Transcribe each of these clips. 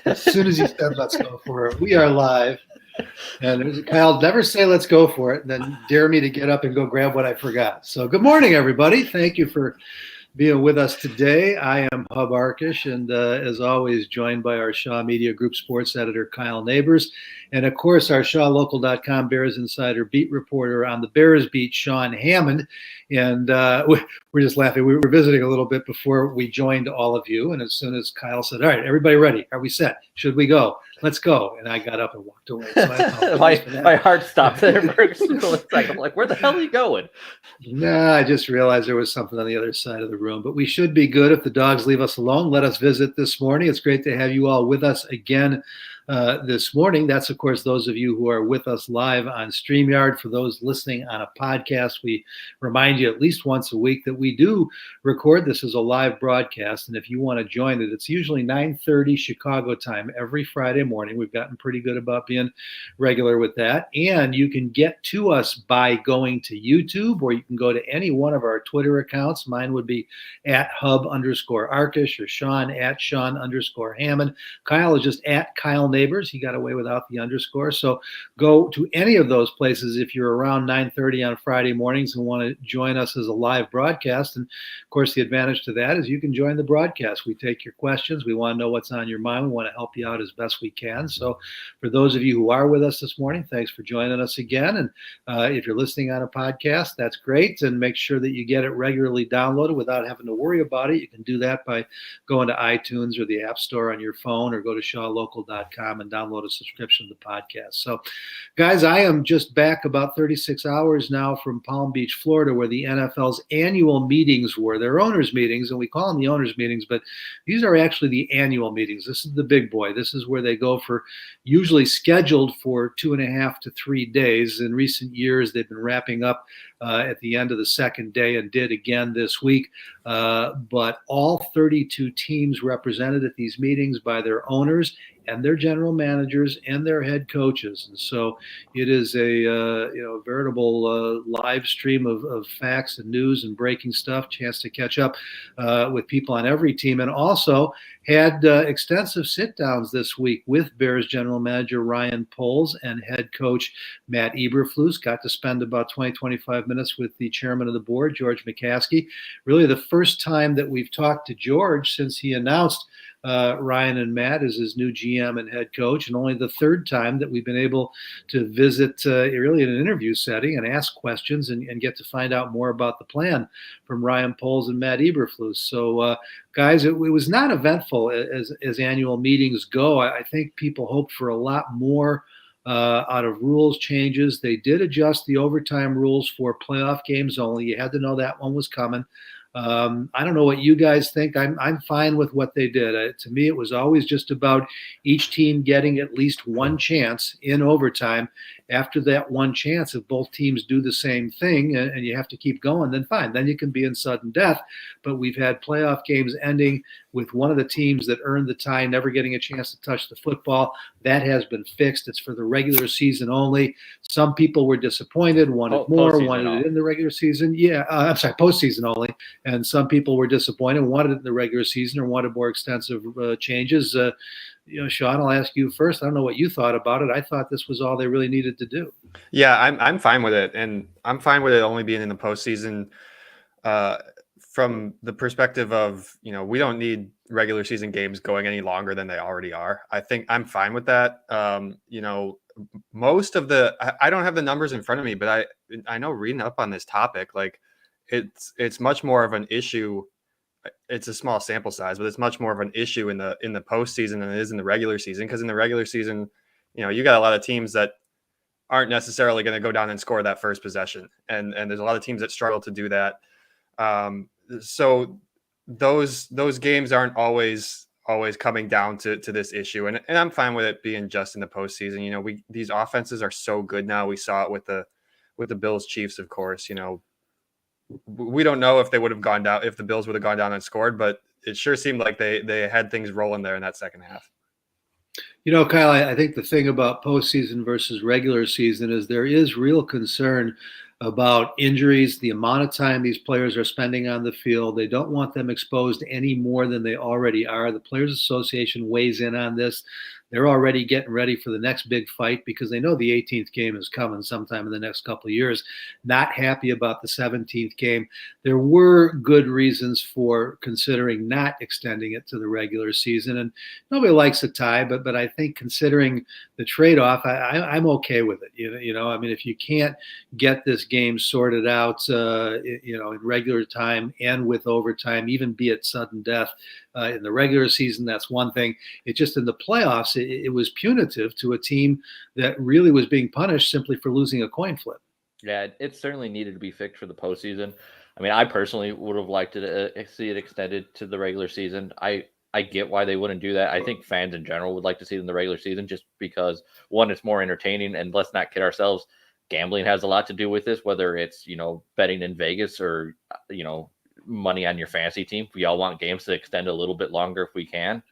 As soon as he said, let's go for it, we are live. And Kyle, never say let's go for it, and then dare me to get up and go grab what I forgot. So good morning, everybody. Thank you for being with us today. I am Hub Arkush, and as always, joined by our Shaw Media Group sports editor, Kyle Nabors. And of course, our ShawLocal.com Bears Insider beat reporter on the Bears beat, Sean Hammond. And we're just laughing. We were visiting a little bit before we joined all of you. And as soon as Kyle said, all right, everybody ready? Are we set? Should we go? Let's go. And I got up and walked away. So my heart stopped there for a second. I'm like, where the hell are you going? Nah, I just realized there was something on the other side of the room. But we should be good if the dogs leave us alone. Let us visit this morning. It's great to have you all with us again this morning. That's, of course, those of you who are with us live on StreamYard. For those listening on a podcast, we remind you at least once a week that we do record this as a live broadcast. And if you want to join it, it's usually 9:30 Chicago time every Friday morning. We've gotten pretty good about being regular with that. And you can get to us by going to YouTube, or you can go to any one of our Twitter accounts. Mine would be at Hub_Arkush, or Sean at Sean_Hammond. Kyle is just at Kyle Nabors. He got away without the underscore. So go to any of those places if you're around 9:30 on Friday mornings and want to join us as a live broadcast. And of course, the advantage to that is you can join the broadcast. We take your questions. We want to know what's on your mind. We want to help you out as best we can. So for those of you who are with us this morning, thanks for joining us again. And if you're listening on a podcast, that's great. And make sure that you get it regularly downloaded without having to worry about it. You can do that by going to iTunes or the App Store on your phone, or go to ShawLocal.com and download a subscription to the podcast. So, guys, I am just back about 36 hours now from Palm Beach, Florida, where the NFL's annual meetings were. They're owners' meetings, and we call them the owners' meetings, but these are actually the annual meetings. This is the big boy. This is where they go for, usually scheduled for 2.5 to 3 days. In recent years, they've been wrapping up at the end of the second day, and did again this week. But all 32 teams represented at these meetings by their owners and their general managers and their head coaches. And so it is a veritable live stream of facts and news and breaking stuff, chance to catch up with people on every team, and also had extensive sit-downs this week with Bears general manager Ryan Poles and head coach Matt Eberflus. Got to spend about 20-25 minutes with the chairman of the board, George McCaskey. Really the first time that we've talked to George since he announced Ryan and Matt as his new GM and head coach, and only the third time that we've been able to visit really in an interview setting and ask questions and get to find out more about the plan from Ryan Poles and Matt Eberflus. So, guys, it was not eventful as annual meetings go. I think people hoped for a lot more out of rules changes. They did adjust the overtime rules for playoff games only. You had to know that one was coming. I don't know what you guys think. I'm fine with what they did. To me, it was always just about each team getting at least one chance in overtime. After that one chance, if both teams do the same thing and you have to keep going, then fine. Then you can be in sudden death. But we've had playoff games ending with one of the teams that earned the tie never getting a chance to touch the football. That has been fixed. It's for the regular season only. Some people were disappointed, wanted more, wanted it in the regular season. Postseason only. And some people were disappointed, wanted it in the regular season, or wanted more extensive changes. Sean, I'll ask you first. I don't know what you thought about it. I thought this was all they really needed to do. Yeah, I'm fine with it, and I'm fine with it only being in the postseason. From the perspective of, we don't need regular season games going any longer than they already are. I think I'm fine with that. Most of I don't have the numbers in front of me, but I know reading up on this topic, like it's much more of an issue. It's a small sample size, but it's much more of an issue in the postseason than it is in the regular season. Because in the regular season, you got a lot of teams that aren't necessarily going to go down and score that first possession, and there's a lot of teams that struggle to do that. So those games aren't always coming down to this issue, and I'm fine with it being just in the postseason. These offenses are so good now. We saw it with the Bills Chiefs, of course. We don't know if they would have gone down, if the Bills would have gone down and scored, but it sure seemed like they had things rolling there in that second half. Kyle, I think the thing about postseason versus regular season is there is real concern about injuries, the amount of time these players are spending on the field. They don't want them exposed any more than they already are. The Players Association weighs in on this. They're already getting ready for the next big fight because they know the 18th game is coming sometime in the next couple of years. Not happy about the 17th game. There were good reasons for considering not extending it to the regular season. And nobody likes a tie, but I think considering the trade-off, I'm okay with it. I mean, if you can't get this game sorted out, in regular time and with overtime, even be it sudden death in the regular season, that's one thing. It just in the playoffs, it was punitive to a team that really was being punished simply for losing a coin flip. Yeah, it certainly needed to be fixed for the postseason. I mean, I personally would have liked to see it extended to the regular season. I get why they wouldn't do that. I think fans in general would like to see it in the regular season just because, one, it's more entertaining, and let's not kid ourselves, gambling has a lot to do with this, whether it's, betting in Vegas or, money on your fantasy team. We all want games to extend a little bit longer if we can.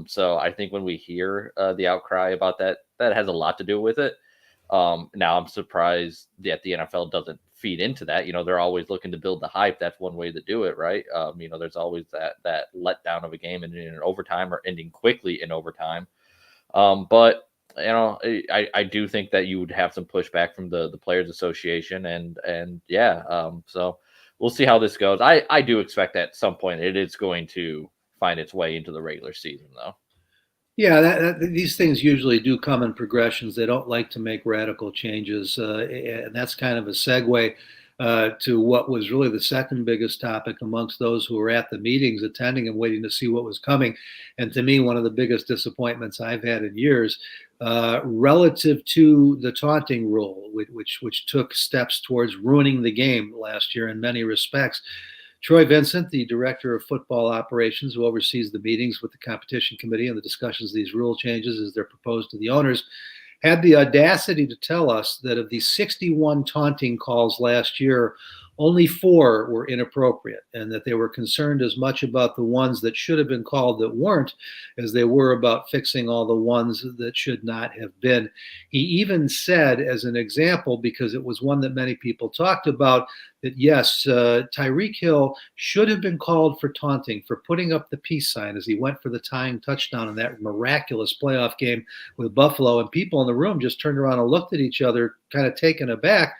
So I think when we hear the outcry about that, that has a lot to do with it. Now I'm surprised that the NFL doesn't feed into that. They're always looking to build the hype. That's one way to do it, right? There's always that letdown of a game ending in overtime or ending quickly in overtime. But I do think that you would have some pushback from the Players Association, and so we'll see how this goes. I do expect that at some point it is going to find its way into the regular season, though. Yeah, these things usually do come in progressions. They don't like to make radical changes, and that's kind of a segue to what was really the second biggest topic amongst those who were at the meetings, attending and waiting to see what was coming. And to me, one of the biggest disappointments I've had in years, relative to the taunting rule, which took steps towards ruining the game last year in many respects. Troy Vincent, the director of football operations, who oversees the meetings with the competition committee and the discussions of these rule changes as they're proposed to the owners, had the audacity to tell us that of the 61 taunting calls last year, only 4 were inappropriate, and that they were concerned as much about the ones that should have been called that weren't as they were about fixing all the ones that should not have been. He even said, as an example, because it was one that many people talked about, that yes, Tyreek Hill should have been called for taunting, for putting up the peace sign as he went for the tying touchdown in that miraculous playoff game with Buffalo, and people in the room just turned around and looked at each other kind of taken aback.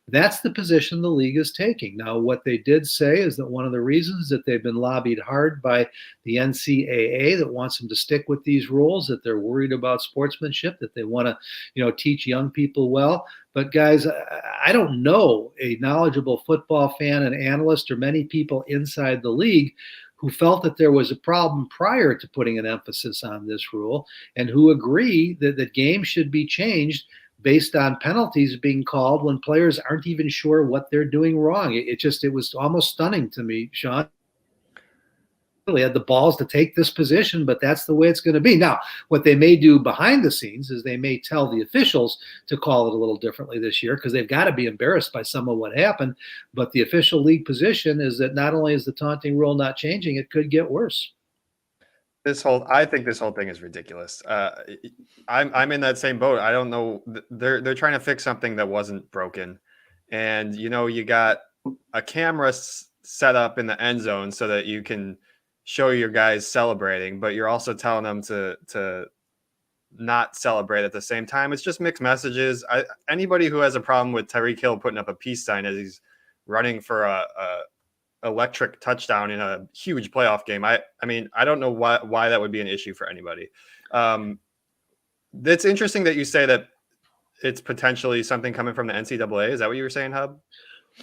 That's the position the league is taking. Now, what they did say is that one of the reasons that they've been lobbied hard by the NCAA that wants them to stick with these rules, that they're worried about sportsmanship, that they want to, teach young people well. But guys, I don't know a knowledgeable football fan and analyst or many people inside the league who felt that there was a problem prior to putting an emphasis on this rule and who agree that games should be changed based on penalties being called when players aren't even sure what they're doing wrong. It was almost stunning to me, Sean. Really had the balls to take this position, but that's the way it's going to be. Now, what they may do behind the scenes is they may tell the officials to call it a little differently this year because they've got to be embarrassed by some of what happened. But the official league position is that not only is the taunting rule not changing, it could get worse. I think this whole thing is ridiculous. I'm in that same boat. I don't know. They're trying to fix something that wasn't broken, and you got a camera set up in the end zone so that you can show your guys celebrating, but you're also telling them to not celebrate at the same time. It's just mixed messages. Anybody who has a problem with Tyreek Hill putting up a peace sign as he's running for a electric touchdown in a huge playoff game. I mean, I don't know why that would be an issue for anybody. It's interesting that you say that it's potentially something coming from the NCAA. Is that what you were saying, Hub?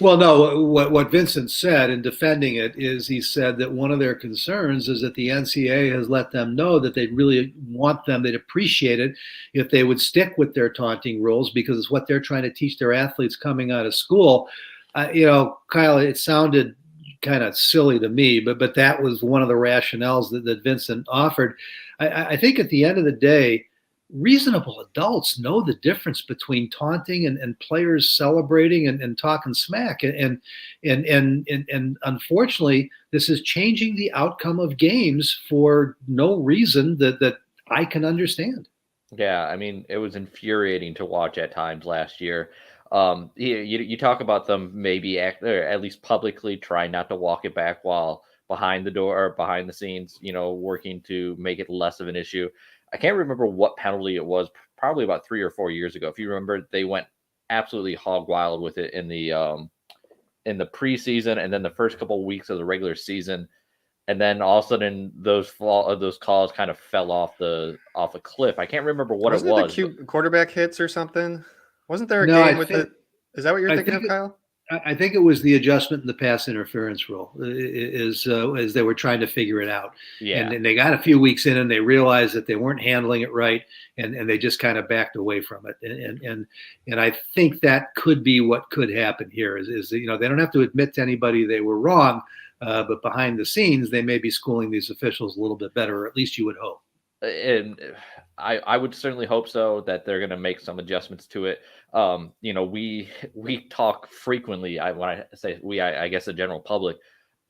Well, no, what Vincent said in defending it is he said that one of their concerns is that the NCAA has let them know that they'd really want them, they'd appreciate it if they would stick with their taunting rules because it's what they're trying to teach their athletes coming out of school. Kyle, it sounded kind of silly to me, but that was one of the rationales that Vincent offered. I think at the end of the day, reasonable adults know the difference between taunting and players celebrating and talking smack. And unfortunately, this is changing the outcome of games for no reason that I can understand. Yeah, I mean, it was infuriating to watch at times last year. You talk about them maybe or at least publicly try not to walk it back while behind the door or behind the scenes, working to make it less of an issue. I can't remember what penalty it was, probably about 3 or 4 years ago. If you remember, they went absolutely hog wild with it in the preseason and then the first couple of weeks of the regular season. And then all of a sudden those calls kind of fell off a cliff. I can't remember what Wasn't it it was. the cute quarterback hits or something? Wasn't there a No, game with it? Is that what you're I thinking think of, Kyle? I think it was the adjustment in the pass interference rule as they were trying to figure it out. Yeah. And then they got a few weeks in and they realized that they weren't handling it right, and they just kind of backed away from it. And I think that could be what could happen here is they don't have to admit to anybody they were wrong, but behind the scenes they may be schooling these officials a little bit better, or at least you would hope. And I would certainly hope so, that they're going to make some adjustments to it. We talk frequently. When I say we, I guess the general public,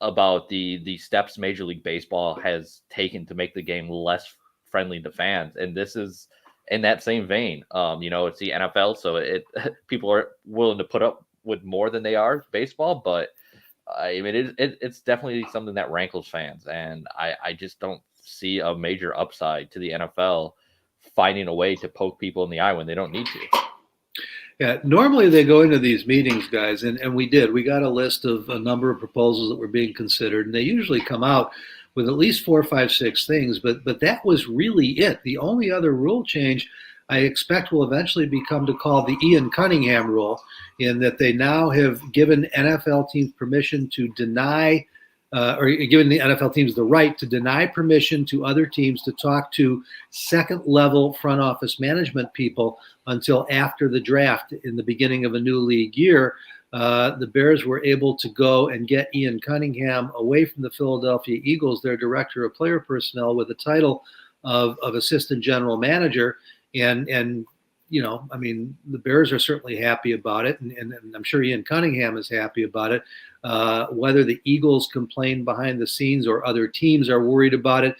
about the steps Major League Baseball has taken to make the game less friendly to fans, and this is in that same vein. It's the NFL, so people are willing to put up with more than they are baseball, but I mean it's definitely something that rankles fans, and I just don't see a major upside to the NFL finding a way to poke people in the eye when they don't need to. Yeah, normally they go into these meetings, guys, and we did. We got a list of a number of proposals that were being considered, and they usually come out with at least 4, 5, 6 things, but that was really it. The only other rule change I expect will eventually become to call the Ian Cunningham rule, in that they now have given NFL teams permission to deny or given the NFL teams the right to deny permission to other teams to talk to second-level front office management people until after the draft in the beginning of a new league year. The Bears were able to go and get Ian Cunningham away from the Philadelphia Eagles, their director of player personnel, with the title of assistant general manager. And the Bears are certainly happy about it, and I'm sure Ian Cunningham is happy about it. Whether the Eagles complain behind the scenes or other teams are worried about it,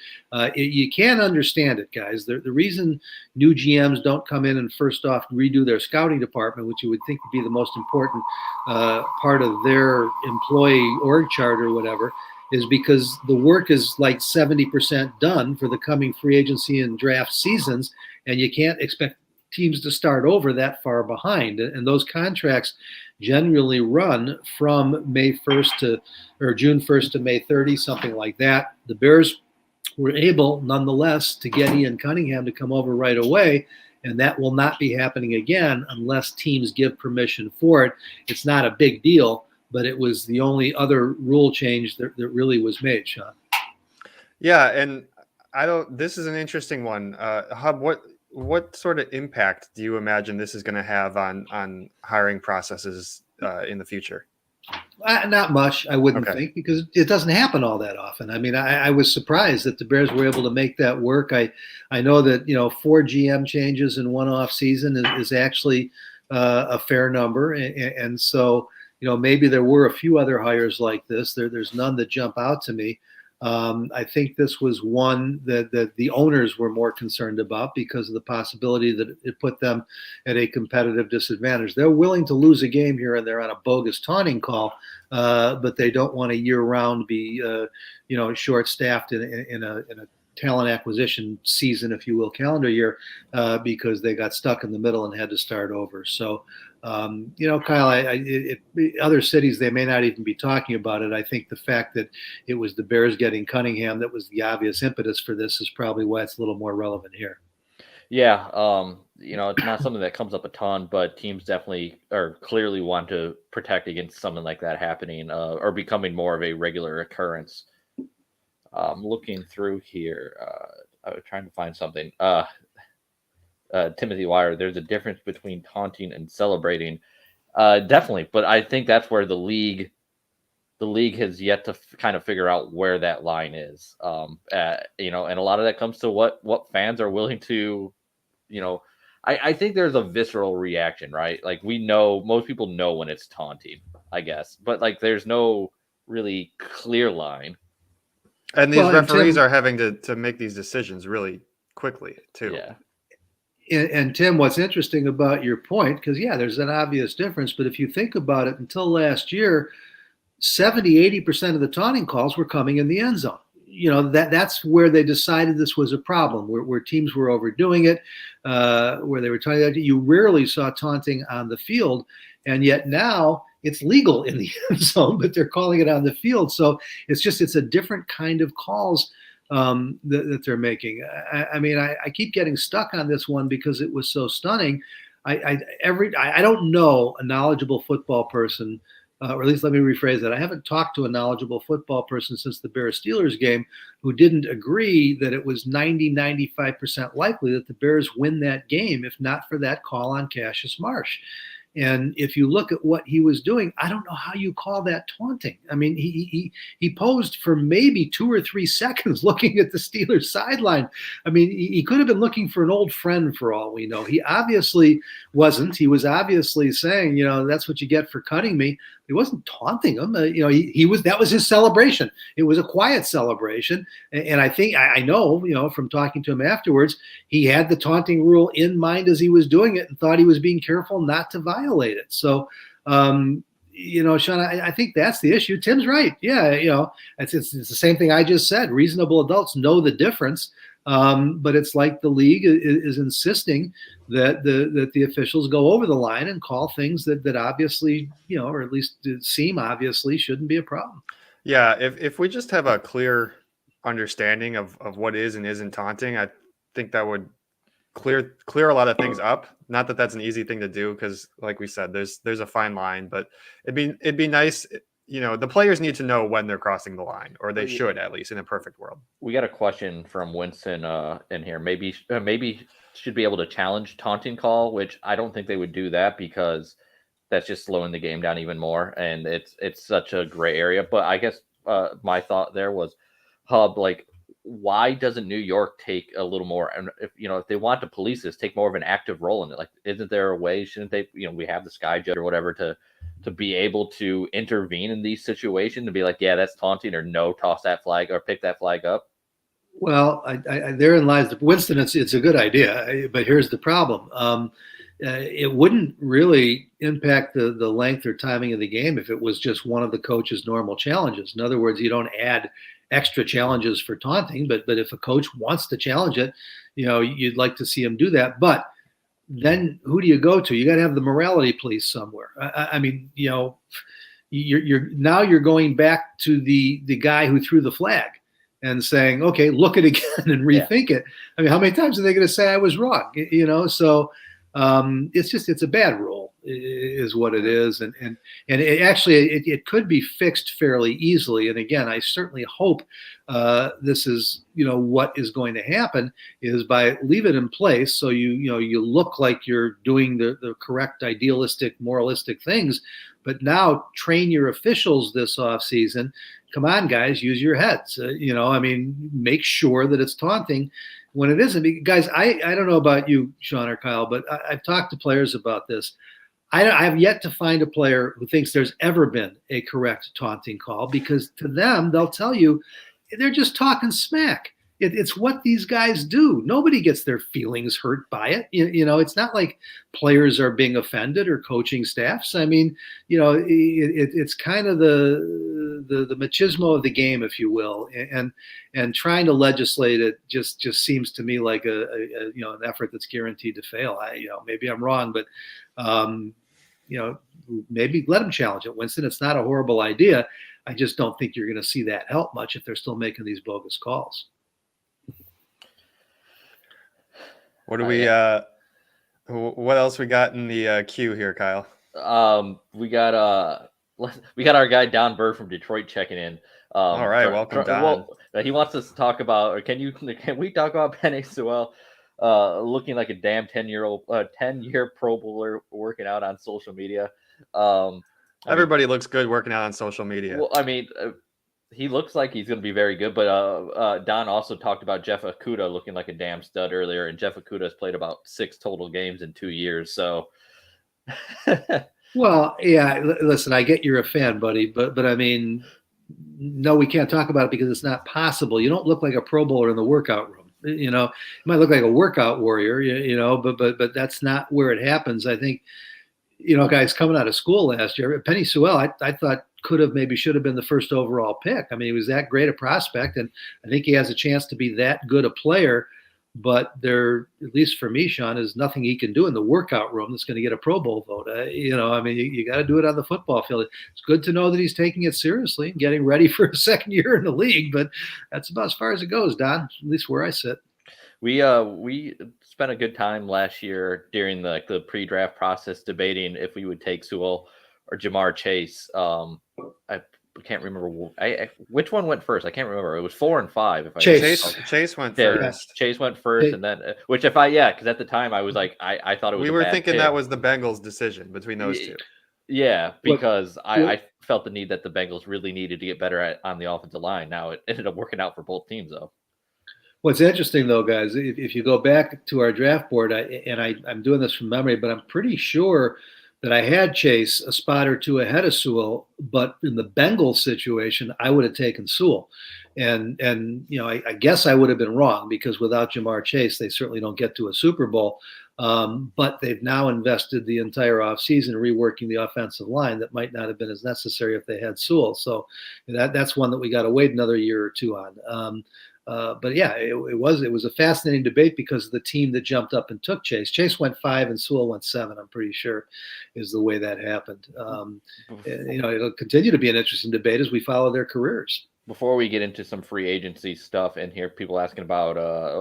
you can't understand it, guys. The reason new GMs don't come in and first off redo their scouting department, which you would think would be the most important part of their employee org chart or whatever, is because the work is like 70% done for the coming free agency and draft seasons, and you can't expect teams to start over that far behind. And those contracts generally run from May 1st or June 1st to May 30, something like that. The Bears were able, nonetheless, to get Ian Cunningham to come over right away, and that will not be happening again unless teams give permission for it. It's not a big deal, but it was the only other rule change that really was made, Sean. Yeah, and this is an interesting one. Hub, what sort of impact do you imagine this is going to have on hiring processes in the future? Not much, I wouldn't think, because it doesn't happen all that often. I mean, I was surprised that the Bears were able to make that work. I know that 4 GM changes in one off season is actually a fair number, and so maybe there were a few other hires like this. There's none that jump out to me. I think this was one that the owners were more concerned about because of the possibility that it put them at a competitive disadvantage. They're willing to lose a game here and there on a bogus taunting call, but they don't want to year-round be short-staffed in a talent acquisition season, if you will, calendar year, because they got stuck in the middle and had to start over. So, Kyle, other cities, they may not even be talking about it. I think the fact that it was the Bears getting Cunningham that was the obvious impetus for this is probably why it's a little more relevant here. Yeah, it's not something that comes up a ton, but teams definitely or clearly want to protect against something like that happening or becoming more of a regular occurrence. Looking through here, I was trying to find something. Timothy Wire, there's a difference between taunting and celebrating. Definitely, but I think that's where the league has yet to kind of figure out where that line is. And a lot of that comes to what fans are willing to, I think there's a visceral reaction, right? Like most people know when it's taunting, I guess, but like there's no really clear line. And these referees are having to make these decisions really quickly too. Yeah. And Tim, what's interesting about your point, because yeah, there's an obvious difference, but if you think about it, until last year, 70-80% of the taunting calls were coming in the end zone. That's where they decided this was a problem, where teams were overdoing it, where they were taunting. You rarely saw taunting on the field, and yet now it's legal in the end zone, but they're calling it on the field. So it's a different kind of calls that they're making. I keep getting stuck on this one because it was so stunning. I don't know a knowledgeable football person, or at least let me rephrase that. I haven't talked to a knowledgeable football person since the Bears-Steelers game who didn't agree that it was 90-95% likely that the Bears win that game if not for that call on Cassius Marsh. And if you look at what he was doing, I don't know how you call that taunting. I mean, he posed for maybe 2 or 3 seconds looking at the Steelers sideline. I mean, he could have been looking for an old friend for all we know. He obviously wasn't. He was obviously saying, that's what you get for cutting me. He wasn't taunting him. He was. That was his celebration. It was a quiet celebration, and I think I know, from talking to him afterwards, he had the taunting rule in mind as he was doing it and thought he was being careful not to violate it. So, Sean, I think that's the issue. Tim's right. Yeah, it's the same thing I just said. Reasonable adults know the difference. But it's like the league is insisting that the officials go over the line and call things that obviously, or at least seem obviously shouldn't be a problem. Yeah, if we just have a clear understanding of what is and isn't taunting, I think that would clear a lot of things up. Not that that's an easy thing to do because, like we said, there's a fine line, but it'd be nice. The players need to know when they're crossing the line, or they should, at least in a perfect world. We got a question from Winston in here. Maybe should be able to challenge taunting call, which I don't think they would do that because that's just slowing the game down even more, and it's such a gray area. But I guess my thought there was, Hub, like, why doesn't New York take a little more? And if they want to police this, take more of an active role in it. Like, isn't there a way? Shouldn't they? We have the Sky Judge or whatever to be able to intervene in these situations and be like, yeah, that's taunting, or no, toss that flag or pick that flag up. Well, therein lies the Winston. It's a good idea, but here's the problem. It wouldn't really impact the length or timing of the game if it was just one of the coach's normal challenges. In other words, you don't add extra challenges for taunting, but if a coach wants to challenge it, you'd like to see him do that. But then who do you go to? You got to have the morality police somewhere. You're going back to the guy who threw the flag and saying, okay, look it again and rethink it. I mean, how many times are they going to say I was wrong? So it's a bad rule is what it is. And it could be fixed fairly easily. And again, I certainly hope this is, what is going to happen is by leave it in place. So you look like you're doing the correct, idealistic, moralistic things, but now train your officials this offseason. Come on, guys, use your heads. Make sure that it's taunting when it isn't. Guys, I don't know about you, Sean or Kyle, but I've talked to players about this. I have yet to find a player who thinks there's ever been a correct taunting call, because to them, they'll tell you they're just talking smack. It's what these guys do. Nobody gets their feelings hurt by it. It's not like players are being offended or coaching staffs. I mean, it's kind of the machismo of the game, if you will, and trying to legislate it just seems to me like an effort that's guaranteed to fail. Maybe I'm wrong, but maybe let them challenge it, Winston. It's not a horrible idea. I just don't think you're going to see that help much if they're still making these bogus calls. What do we? What else we got in the queue here, Kyle? We got our guy Don Burr from Detroit checking in. All right, welcome, Don. He wants us to talk about, or can we talk about Penei Sewell looking like a damn 10-year Pro Bowler working out on social media? Everybody looks good working out on social media. Well, he looks like he's going to be very good, but Don also talked about Jeff Okudah looking like a damn stud earlier, and Jeff Okudah has played about 6 total games in 2 years. So, well, yeah. Listen, I get you're a fan, buddy, but no, we can't talk about it because it's not possible. You don't look like a Pro Bowler in the workout room. You know, he might look like a workout warrior, but that's not where it happens. I think, guys coming out of school last year, Penny Sewell, I thought should have been the first overall pick. I mean, he was that great a prospect, and I think he has a chance to be that good a player. But there, at least for me, Sean, is nothing he can do in the workout room that's going to get a Pro Bowl vote. I mean, you got to do it on the football field. It's good to know that he's taking it seriously and getting ready for a second year in the league, but that's about as far as it goes, Don, at least where I sit. We spent a good time last year during the pre-draft process debating if we would take Sewell or Jamar Chase. I can't remember which one went first. I can't remember. It was 4 and 5. Chase went first. Chase went first, and then because at the time I was like I thought it was. We were thinking that was the Bengals' decision between those two. Yeah, because I felt the need that the Bengals really needed to get better on the offensive line. Now it ended up working out for both teams, though. What's interesting, though, guys, if you go back to our draft board, I'm doing this from memory, but I'm pretty sure that I had Chase a spot or two ahead of Sewell, but in the Bengals situation, I would have taken Sewell. And I guess I would have been wrong, because without Jamar Chase, they certainly don't get to a Super Bowl. But they've now invested the entire offseason reworking the offensive line that might not have been as necessary if they had Sewell. So that's one that we got to wait another year or two on. But yeah, it was a fascinating debate because of the team that jumped up and took Chase. Chase went 5 and Sewell went 7. I'm pretty sure is the way that happened. It'll continue to be an interesting debate as we follow their careers. Before we get into some free agency stuff and hear people asking about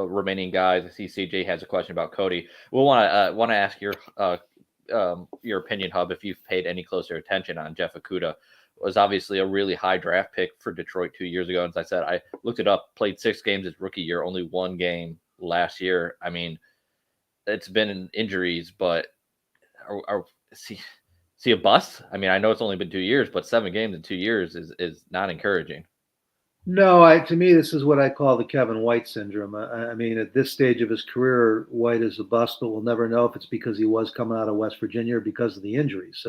remaining guys, I see CJ has a question about Cody. We'll want to ask your opinion, Hub, if you've paid any closer attention on Jeff Okudah. Was obviously a really high draft pick for Detroit 2 years ago. And as I said, I looked it up, played 6 games his rookie year, only 1 game last year. I mean, it's been injuries, but see a bust? I mean, I know it's only been 2 years, but 7 games in 2 years is not encouraging. No, to me, this is what I call the Kevin White syndrome. I mean, at this stage of his career, White is a bust, but we'll never know if it's because he was coming out of West Virginia or because of the injuries.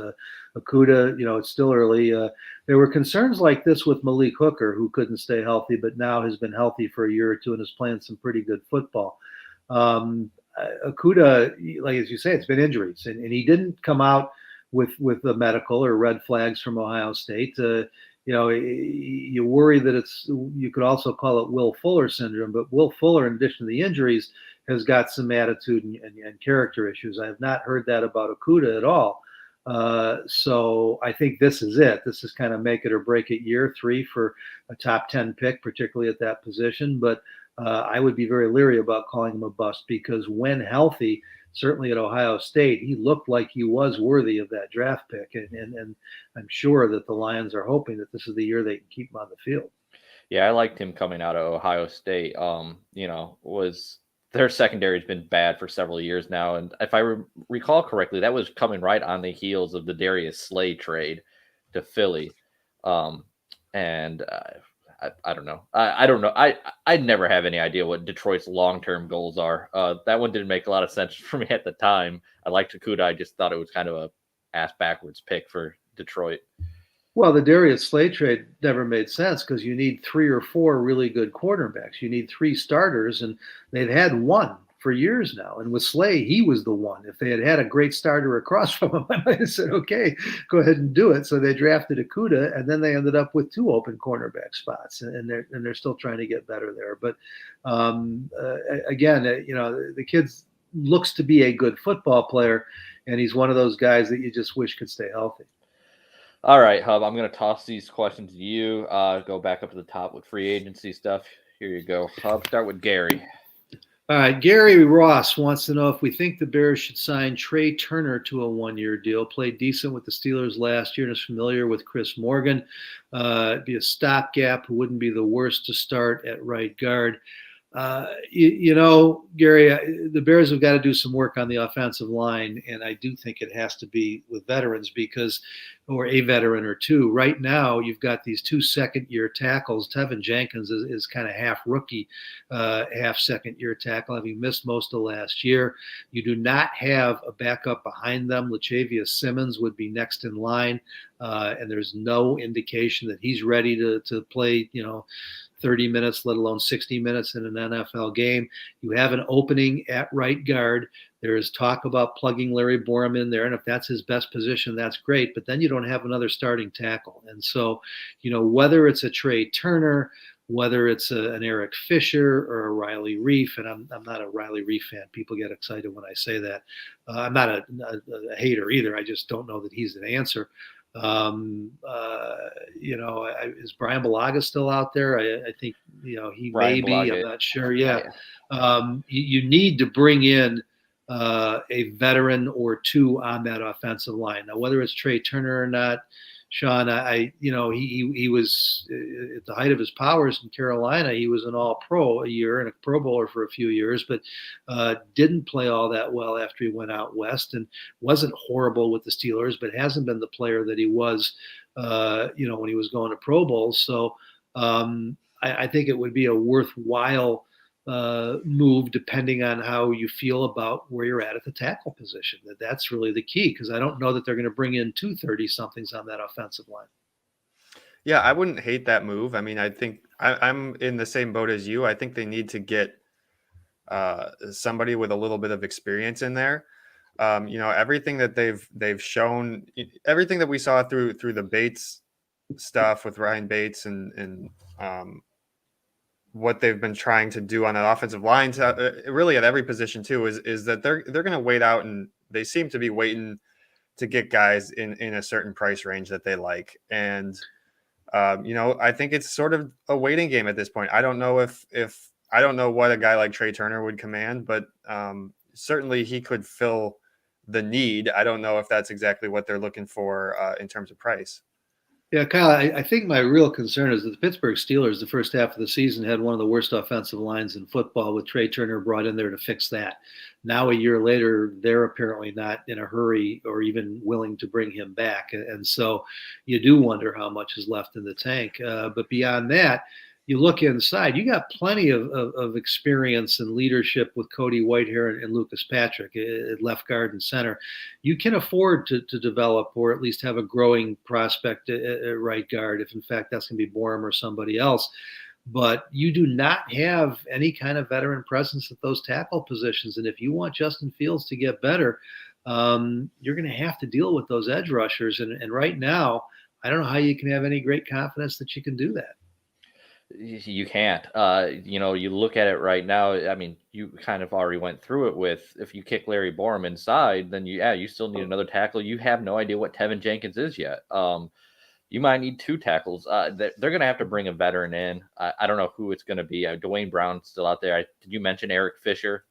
Okudah, it's still early. There were concerns like this with Malik Hooker, who couldn't stay healthy, but now has been healthy for a year or two and is playing some pretty good football. Okudah, like as you say, it's been injuries, and he didn't come out with the medical or red flags from Ohio State. You worry that you could also call it Will Fuller syndrome, but Will Fuller, in addition to the injuries, has got some attitude and character issues. I have not heard that about Okudah at all. So I think this is it. This is kind of make it or break it year 3 for a top 10 pick, particularly at that position. But I would be very leery about calling him a bust, because when healthy, certainly at Ohio State, he looked like he was worthy of that draft pick. And I'm sure that the Lions are hoping that this is the year they can keep him on the field. Yeah, I liked him coming out of Ohio State. Their secondary has been bad for several years now. And if I recall correctly, that was coming right on the heels of the Darius Slay trade to Philly. I don't know. I don't know. I never have any idea what Detroit's long-term goals are. That one didn't make a lot of sense for me at the time. I liked Okudah. I just thought it was kind of a ass-backwards pick for Detroit. Well, the Darius Slay trade never made sense because you need 3 or 4 really good cornerbacks. You need 3 starters, and they've had 1 for years now. And with Slay, he was the one. If they had had a great starter across from him, I might have said, okay, go ahead and do it. So they drafted Okudah, and then they ended up with 2 open cornerback spots, and they're still trying to get better there. But again, the kid looks to be a good football player, and he's one of those guys that you just wish could stay healthy. All right, Hub, I'm going to toss these questions to you. Go back up to the top with free agency stuff. Here you go. Hub, start with Gary. All right, Gary Ross wants to know if we think the Bears should sign Trey Turner to a 1-year deal. Played decent with the Steelers last year and is familiar with Chris Morgan. Be a stopgap who wouldn't be the worst to start at right guard. Gary, the Bears have got to do some work on the offensive line, and I do think it has to be with veterans or a veteran or 2. Right now, you've got these 2 second-year tackles. Tevin Jenkins is kind of half rookie, half second-year tackle, having missed most of last year. You do not have a backup behind them. Latavius Simmons would be next in line, and there's no indication that he's ready to play, 30 minutes, let alone 60 minutes in an NFL game. You have an opening at right guard. There is talk about plugging Larry Borom in there, and if that's his best position, that's great. But then you don't have another starting tackle. And so, whether it's a Trey Turner, whether it's an Eric Fisher or a Riley Reef, and I'm not a Riley Reef fan. People get excited when I say that. I'm not a hater either. I just don't know that he's an answer. Is Brian Balaga still out there? I think, he may be. I'm not sure. Yeah. You need to bring in a veteran or two on that offensive line. Now, whether it's Trey Turner or not, Sean, he was at the height of his powers in Carolina. He was an All-Pro a year and a Pro Bowler for a few years, but didn't play all that well after he went out west, and wasn't horrible with the Steelers, but hasn't been the player that he was, when he was going to Pro Bowls. So I think it would be a worthwhile move, depending on how you feel about where you're at the tackle position. That's really the key, because I don't know that they're going to bring in 230-somethings on that offensive line. Yeah, I wouldn't hate that move. I mean, I think I'm in the same boat as you. I think they need to get somebody with a little bit of experience in there. Everything that they've shown, everything that we saw through the Bates stuff with Ryan Bates and what they've been trying to do on that offensive line, really at every position too, is that they're going to wait out, and they seem to be waiting to get guys in a certain price range that they like. And I think it's sort of a waiting game at this point. I don't know if I don't know what a guy like Trey Turner would command, but certainly he could fill the need. I don't know if that's exactly what they're looking for in terms of price. Yeah, Kyle, I think my real concern is that the Pittsburgh Steelers, the first half of the season, had one of the worst offensive lines in football, with Trey Turner brought in there to fix that. Now, a year later, they're apparently not in a hurry or even willing to bring him back. And so you do wonder how much is left in the tank. But beyond that, you look inside, you got plenty of experience and leadership with Cody Whitehair and Lucas Patrick at left guard and center. You can afford to develop, or at least have a growing prospect at right guard, if in fact that's going to be Borom or somebody else. But you do not have any kind of veteran presence at those tackle positions. And if you want Justin Fields to get better, you're going to have to deal with those edge rushers. And right now, I don't know how you can have any great confidence that you can do that. You can't. You look at it right now. I mean, you kind of already went through it with, if you kick Larry Borom inside, then you still need another tackle. You have no idea what Tevin Jenkins is yet. You might need two tackles. They're going to have to bring a veteran in. I don't know who it's going to be. Dwayne Brown's still out there. Did you mention Eric Fisher?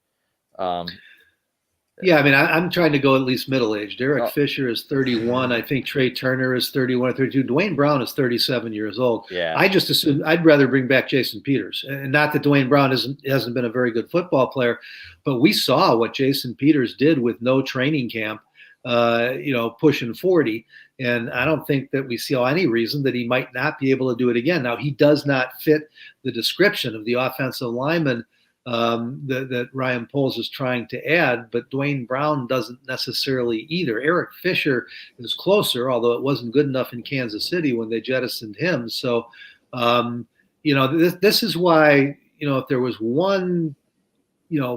Yeah, I mean, I'm trying to go at least middle-aged. Eric Fisher is 31. I think Trey Turner is 31 or 32. Dwayne Brown is 37 years old. Yeah. I just assume I'd rather bring back Jason Peters. And not that Dwayne Brown hasn't been a very good football player, but we saw what Jason Peters did with no training camp, pushing 40. And I don't think that we see any reason that he might not be able to do it again. Now, he does not fit the description of the offensive lineman that Ryan Poles is trying to add, but Dwayne Brown doesn't necessarily either. Eric Fisher is closer, although it wasn't good enough in Kansas City when they jettisoned him. So, this is why, if there was one,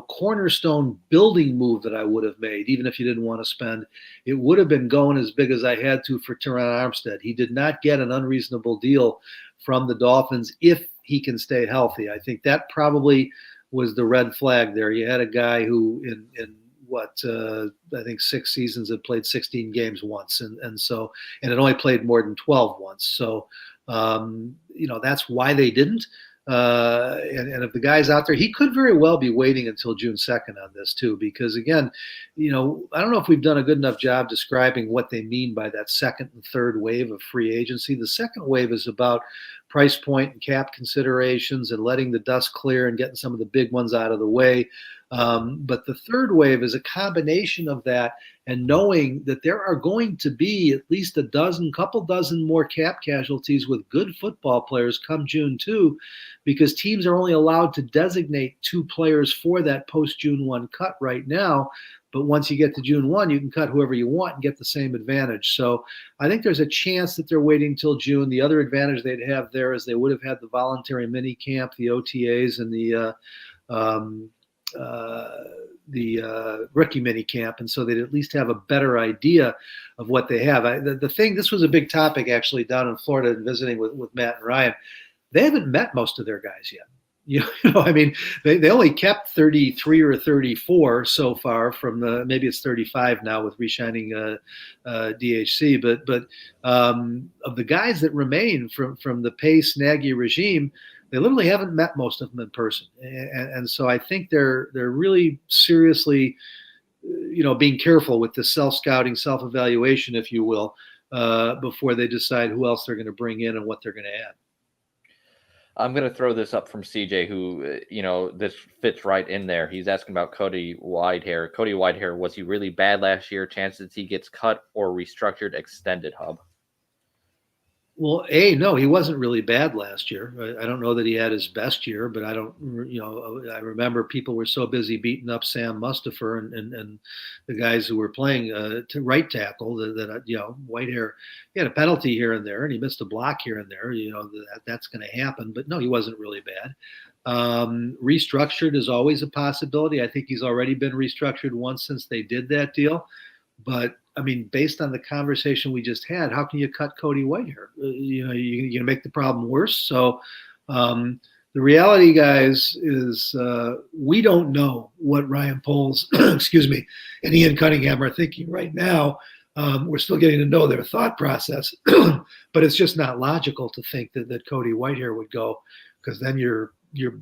cornerstone building move that I would have made, even if you didn't want to spend, it would have been going as big as I had to for Teron Armstead. He did not get an unreasonable deal from the Dolphins if he can stay healthy. I think that probably was the red flag there. You had a guy who in I think 6 seasons had played 16 games once. And it only played more than 12 once. So, that's why they didn't. And if the guy's out there, he could very well be waiting until June 2nd on this too, because again, I don't know if we've done a good enough job describing what they mean by that second and third wave of free agency. The second wave is about price point and cap considerations and letting the dust clear and getting some of the big ones out of the way. But the third wave is a combination of that and knowing that there are going to be at least couple dozen more cap casualties with good football players come June 2, because teams are only allowed to designate 2 players for that post June 1 cut right now. But once you get to June 1, you can cut whoever you want and get the same advantage. So I think there's a chance that they're waiting until June. The other advantage they'd have there is they would have had the voluntary mini camp, the OTAs, and the rookie mini camp, and so they'd at least have a better idea of what they have. This was a big topic actually down in Florida and visiting with Matt and Ryan. They haven't met most of their guys yet. I mean, they only kept 33 or 34 so far from maybe it's 35 now with reshining DHC. But of the guys that remain from the Pace Nagy regime, they literally haven't met most of them in person, and so I think they're really seriously, being careful with the self-scouting, self-evaluation, if you will, before they decide who else they're going to bring in and what they're going to add. I'm going to throw this up from CJ, who, this fits right in there. He's asking about Cody Whitehair. Cody Whitehair, was he really bad last year? Chances he gets cut or restructured, extended, Hub? Well, no, he wasn't really bad last year. I don't know that he had his best year, but I remember people were so busy beating up Sam Mustipher and the guys who were playing to right tackle that Whitehair, he had a penalty here and there, and he missed a block here and there. That's going to happen. But no, he wasn't really bad. Restructured is always a possibility. I think he's already been restructured once since they did that deal. But I mean, based on the conversation we just had, how can you cut Cody Whitehair? You're going to make the problem worse. So the reality, guys, is we don't know what Ryan Poles, excuse me, and Ian Cunningham are thinking right now. We're still getting to know their thought process, but it's just not logical to think that Cody Whitehair would go, because then you're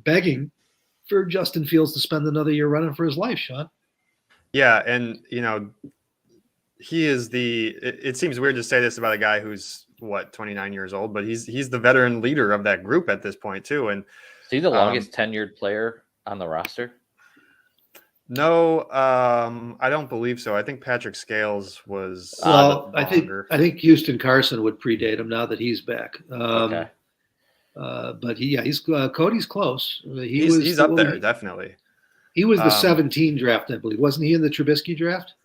begging for Justin Fields to spend another year running for his life, Sean. Yeah, and he is it seems weird to say this about a guy who's 29 years old, but he's the veteran leader of that group at this point too. And is he the longest tenured player on the roster? No, I don't believe so. I think Patrick Scales was. Well, I think Houston Carson would predate him now that he's back. Okay. But he's Cody's close. He's up there, definitely. He was the 17 draft, I believe. Wasn't he in the Trubisky draft?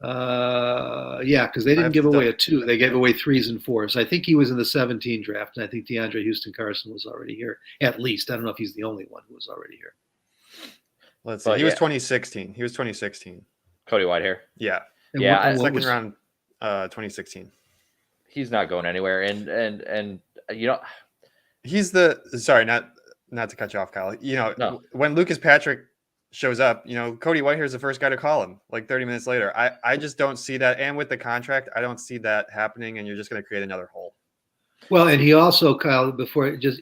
Yeah, because they didn't give away a 2. They gave away 3s and 4s. I think he was in the 17 draft, and I think DeAndre Houston Carson was already here. At least. I don't know if he's the only one who was already here. Let's see. He was 2016. He was 2016. Cody Whitehair. Yeah. And second round 2016. He's not going anywhere. And he's sorry, not to cut you off, Kyle. No. When Lucas Patrick shows up, Cody Whitehair is the first guy to call him like 30 minutes later. I just don't see that. And with the contract, I don't see that happening. And you're just going to create another hole. Well, and he also, Kyle,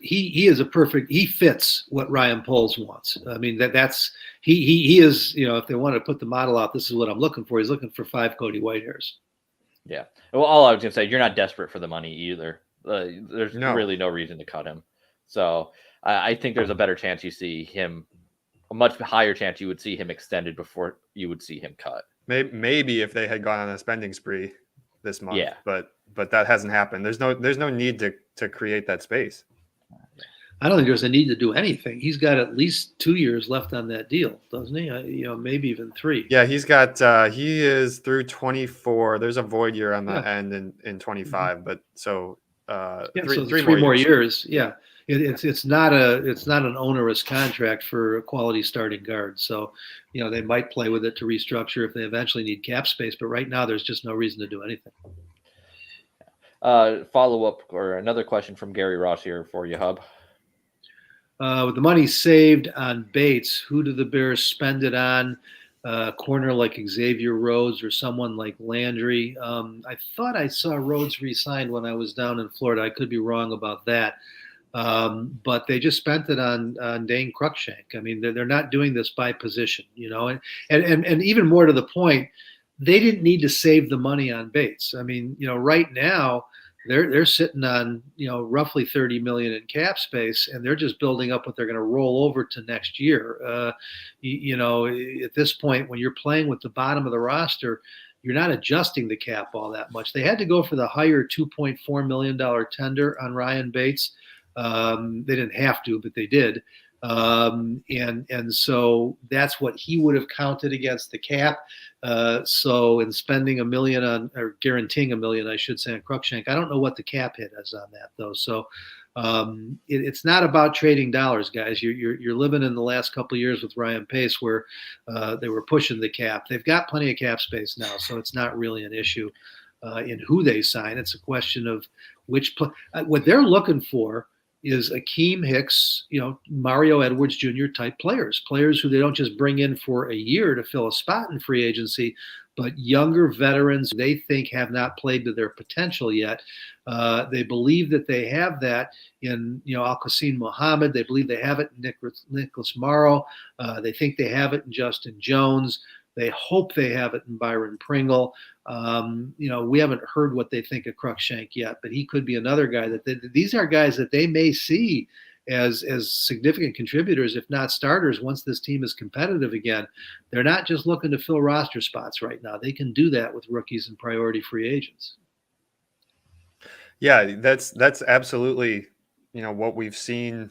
he is he fits what Ryan Poles wants. I mean, he is, if they want to put the model out, this is what I'm looking for. He's looking for 5 Cody Whitehairs. Yeah. Well, all I was going to say, you're not desperate for the money either. There's really no reason to cut him. So I think there's a better chance you see him, a much higher chance you would see him extended before you would see him cut. Maybe if they had gone on a spending spree this month, yeah. But that hasn't happened. There's no need to create that space. I don't think there's a need to do anything. He's got at least 2 years left on that deal, doesn't he? Maybe even 3. Yeah, he's got. He is through 24. There's a void year on the end in 25, but so three more years. Yeah, it's not an onerous contract for a quality starting guard. So they might play with it to restructure if they eventually need cap space. But right now, there's just no reason to do anything. Follow up or another question from Gary Ross here for you, Hub. With the money saved on Bates, who do the Bears spend it on? Corner like Xavier Rhodes or someone like Landry. I thought I saw Rhodes re-signed when I was down in Florida. I could be wrong about that. But they just spent it on Dane Cruikshank. I mean, they're not doing this by position, and even more to the point, they didn't need to save the money on Bates. I mean, right now they're sitting on roughly 30 million in cap space, and they're just building up what they're going to roll over to next year. At this point, when you're playing with the bottom of the roster, you're not adjusting the cap all that much. They had to go for the higher $2.4 million tender on Ryan Bates. They didn't have to, but they did. And so that's what he would have counted against the cap. So in spending $1 million on, or guaranteeing $1 million, I should say, on Cruikshank, I don't know what the cap hit is on that though. So it's not about trading dollars, guys. You're living in the last couple of years with Ryan Pace where they were pushing the cap. They've got plenty of cap space now, so it's not really an issue in who they sign. It's a question of what they're looking for is Akeem Hicks, Mario Edwards Jr. type players who they don't just bring in for a year to fill a spot in free agency, but younger veterans they think have not played to their potential yet. They believe that they have that in, Al-Qasim Muhammad. They believe they have it in Nicholas Morrow. They think they have it in Justin Jones. They hope they have it in Byron Pringle. We haven't heard what they think of Cruikshank yet, but he could be another guy these are guys that they may see as significant contributors, if not starters, once this team is competitive again. They're not just looking to fill roster spots right now. They can do that with rookies and priority free agents. Yeah, that's absolutely, what we've seen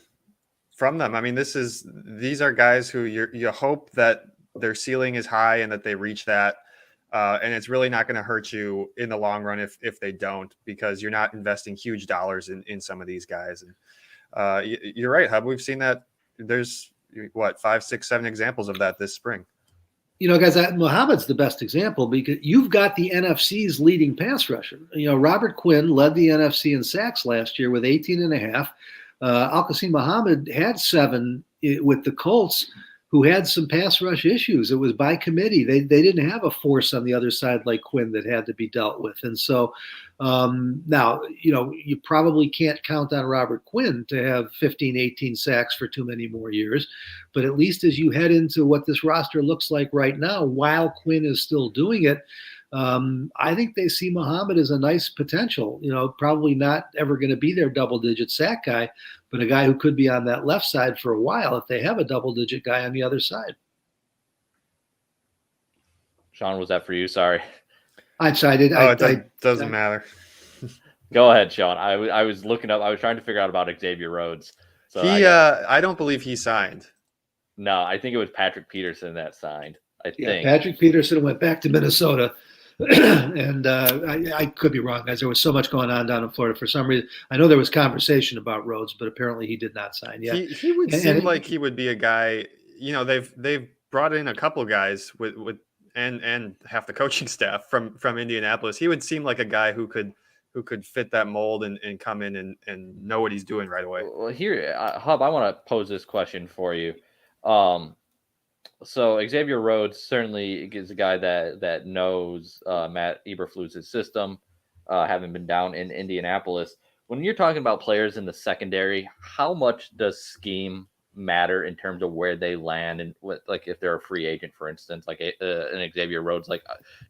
from them. I mean, these are guys who you hope that their ceiling is high and that they reach that. And it's really not going to hurt you in the long run if they don't, because you're not investing huge dollars in some of these guys. And you're right, Hub. We've seen that. There's 5, 6, 7 examples of that this spring. Guys, Muhammad's the best example because you've got the NFC's leading pass rusher. Robert Quinn led the NFC in sacks last year with 18.5. Al-Qasim Muhammad had 7 with the Colts, who had some pass rush issues. It was by committee. They didn't have a force on the other side like Quinn that had to be dealt with. And so now, you probably can't count on Robert Quinn to have 15, 18 sacks for too many more years. But at least as you head into what this roster looks like right now, while Quinn is still doing it, I think they see Muhammad as a nice potential, probably not ever going to be their double-digit sack guy, but a guy who could be on that left side for a while if they have a double-digit guy on the other side. Sean, was that for you? Sorry. It doesn't matter. Go ahead, Sean. I was looking up. I was trying to figure out about Xavier Rhodes. So I don't believe he signed. No, I think it was Patrick Peterson that signed. I think Patrick Peterson went back to Minnesota. And I could be wrong, guys. There was so much going on down in Florida for some reason. I know there was conversation about Rhodes, but apparently he did not sign yet. He would seem like he would be a guy. They've brought in a couple guys with and half the coaching staff from Indianapolis. He would seem like a guy who could fit that mold and come in and know what he's doing right away. Well, here, Hub, I want to pose this question for you. So Xavier Rhodes certainly is a guy that knows Matt Eberflus's system, having been down in Indianapolis. When you're talking about players in the secondary, how much does scheme matter in terms of where they land and like if they're a free agent, for instance, like an Xavier Rhodes, like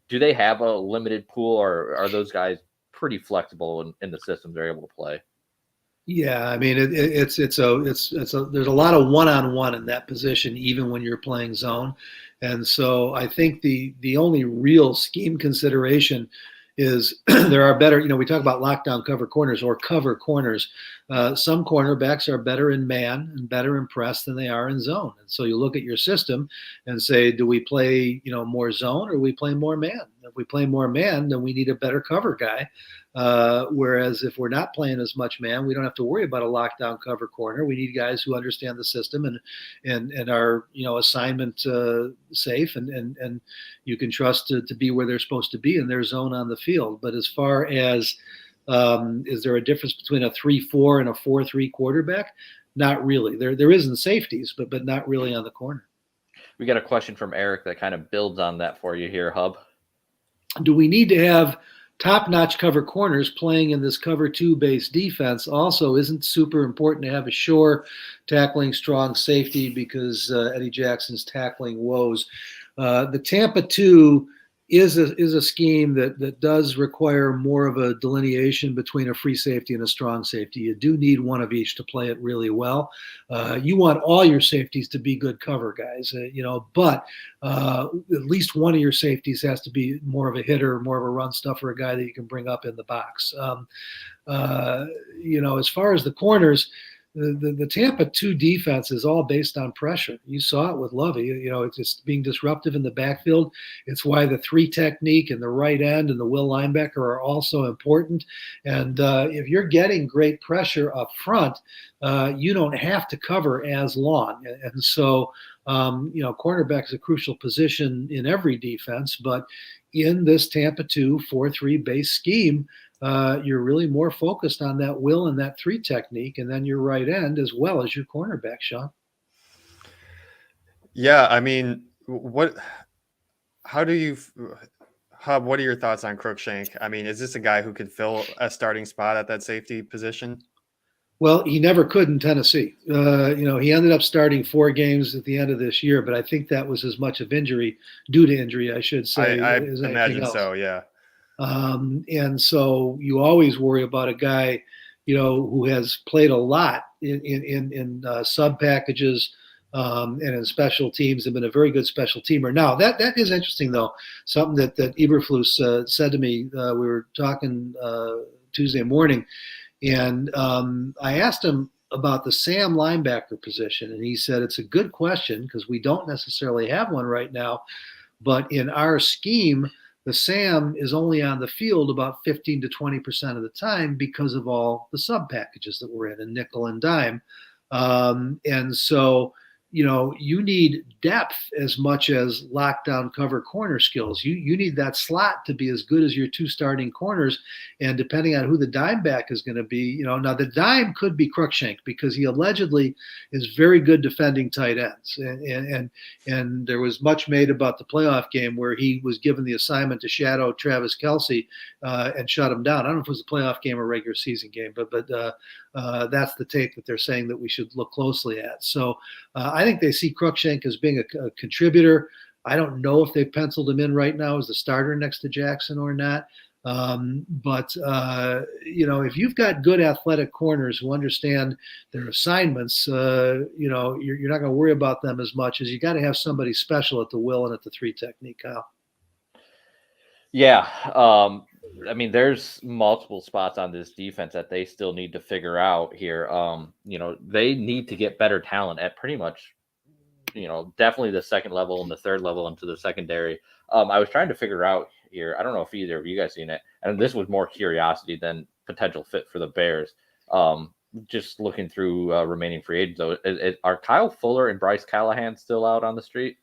do they have a limited pool or are those guys pretty flexible in the systems they're able to play? Yeah, I mean there's a lot of one-on-one in that position, even when you're playing zone, and so I think the only real scheme consideration is there are better. We talk about lockdown cover corners or cover corners. Some cornerbacks are better in man and better in press than they are in zone, and so you look at your system and say, do we play more zone or do we play more man? If we play more man, then we need a better cover guy. Whereas if we're not playing as much man, we don't have to worry about a lockdown cover corner. We need guys who understand the system and are assignment safe and you can trust to be where they're supposed to be in their zone on the field. But as far as is there a difference between a 3-4 and a 4-3 quarterback? Not really. There is in safeties, but not really on the corner. We got a question from Eric that kind of builds on that for you here, Hub. Do we need to have top-notch cover corners playing in this cover 2 based defense? Also, isn't super important to have a sure tackling strong safety because Eddie Jackson's tackling woes. The Tampa 2 is a scheme that does require more of a delineation between a free safety and a strong safety. You do need one of each to play it really well. You want all your safeties to be good cover guys, but at least one of your safeties has to be more of a hitter, more of a run stuffer, a guy that you can bring up in the box. As far as the corners, the Tampa 2 defense is all based on pressure. You saw it with Lovey. It's just being disruptive in the backfield. It's why the 3 technique and the right end and the will linebacker are also important. And if you're getting great pressure up front, you don't have to cover as long. And so, cornerback is a crucial position in every defense, but in this Tampa 2 4-3 base scheme, you're really more focused on that will and that 3 technique, and then your right end as well as your cornerback, Sean. Yeah, I mean, Hub, what are your thoughts on Crookshank? I mean, is this a guy who could fill a starting spot at that safety position? Well, he never could in Tennessee. He ended up starting 4 games at the end of this year, but I think that was as much of due to injury, I should say. I as imagine else. so, yeah. And so you always worry about a guy, who has played a lot in sub packages and in special teams, and been a very good special teamer. Now that is interesting, though. Something that Eberflus said to me. We were talking Tuesday morning, and I asked him about the Sam linebacker position, and he said it's a good question because we don't necessarily have one right now, but in our scheme, the Sam is only on the field about 15 to 20% of the time because of all the sub packages that we're in, and nickel and dime. And so, you need depth as much as lockdown cover corner skills. You need that slot to be as good as your 2 starting corners. And depending on who the dime back is going to be, now the dime could be Crookshank because he allegedly is very good defending tight ends. And there was much made about the playoff game where he was given the assignment to shadow Travis Kelce and shut him down. I don't know if it was a playoff game or regular season game, but that's the tape that they're saying that we should look closely at. So I think they see Crookshank as being a contributor. I don't know if they've penciled him in right now as the starter next to Jackson or not. But if you've got good athletic corners who understand their assignments, you're not going to worry about them as much as you got to have somebody special at the will and at the 3 technique, Kyle. Yeah. I mean, there's multiple spots on this defense that they still need to figure out here. They need to get better talent at pretty much, definitely the second level and the third level into the secondary. I was trying to figure out here. I don't know if either of you guys seen it, and this was more curiosity than potential fit for the Bears. Just looking through remaining free agents, though, are Kyle Fuller and Bryce Callahan still out on the street?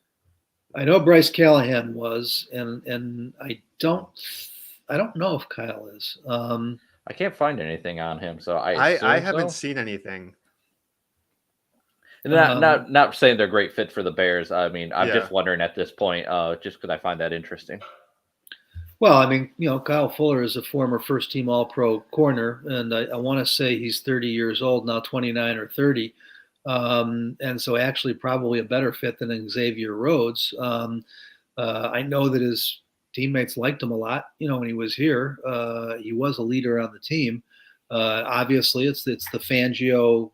I know Bryce Callahan was, and I don't know if Kyle is. I can't find anything on him, so I haven't seen anything. And not saying they're a great fit for the Bears. I mean, I'm just wondering at this point, just because I find that interesting. Well, I mean, Kyle Fuller is a former first-team All-Pro corner, and I want to say he's 30 years old now, 29 or 30. And so actually probably a better fit than Xavier Rhodes. I know that his teammates liked him a lot, when he was here. He was a leader on the team. Obviously, it's the Fangio,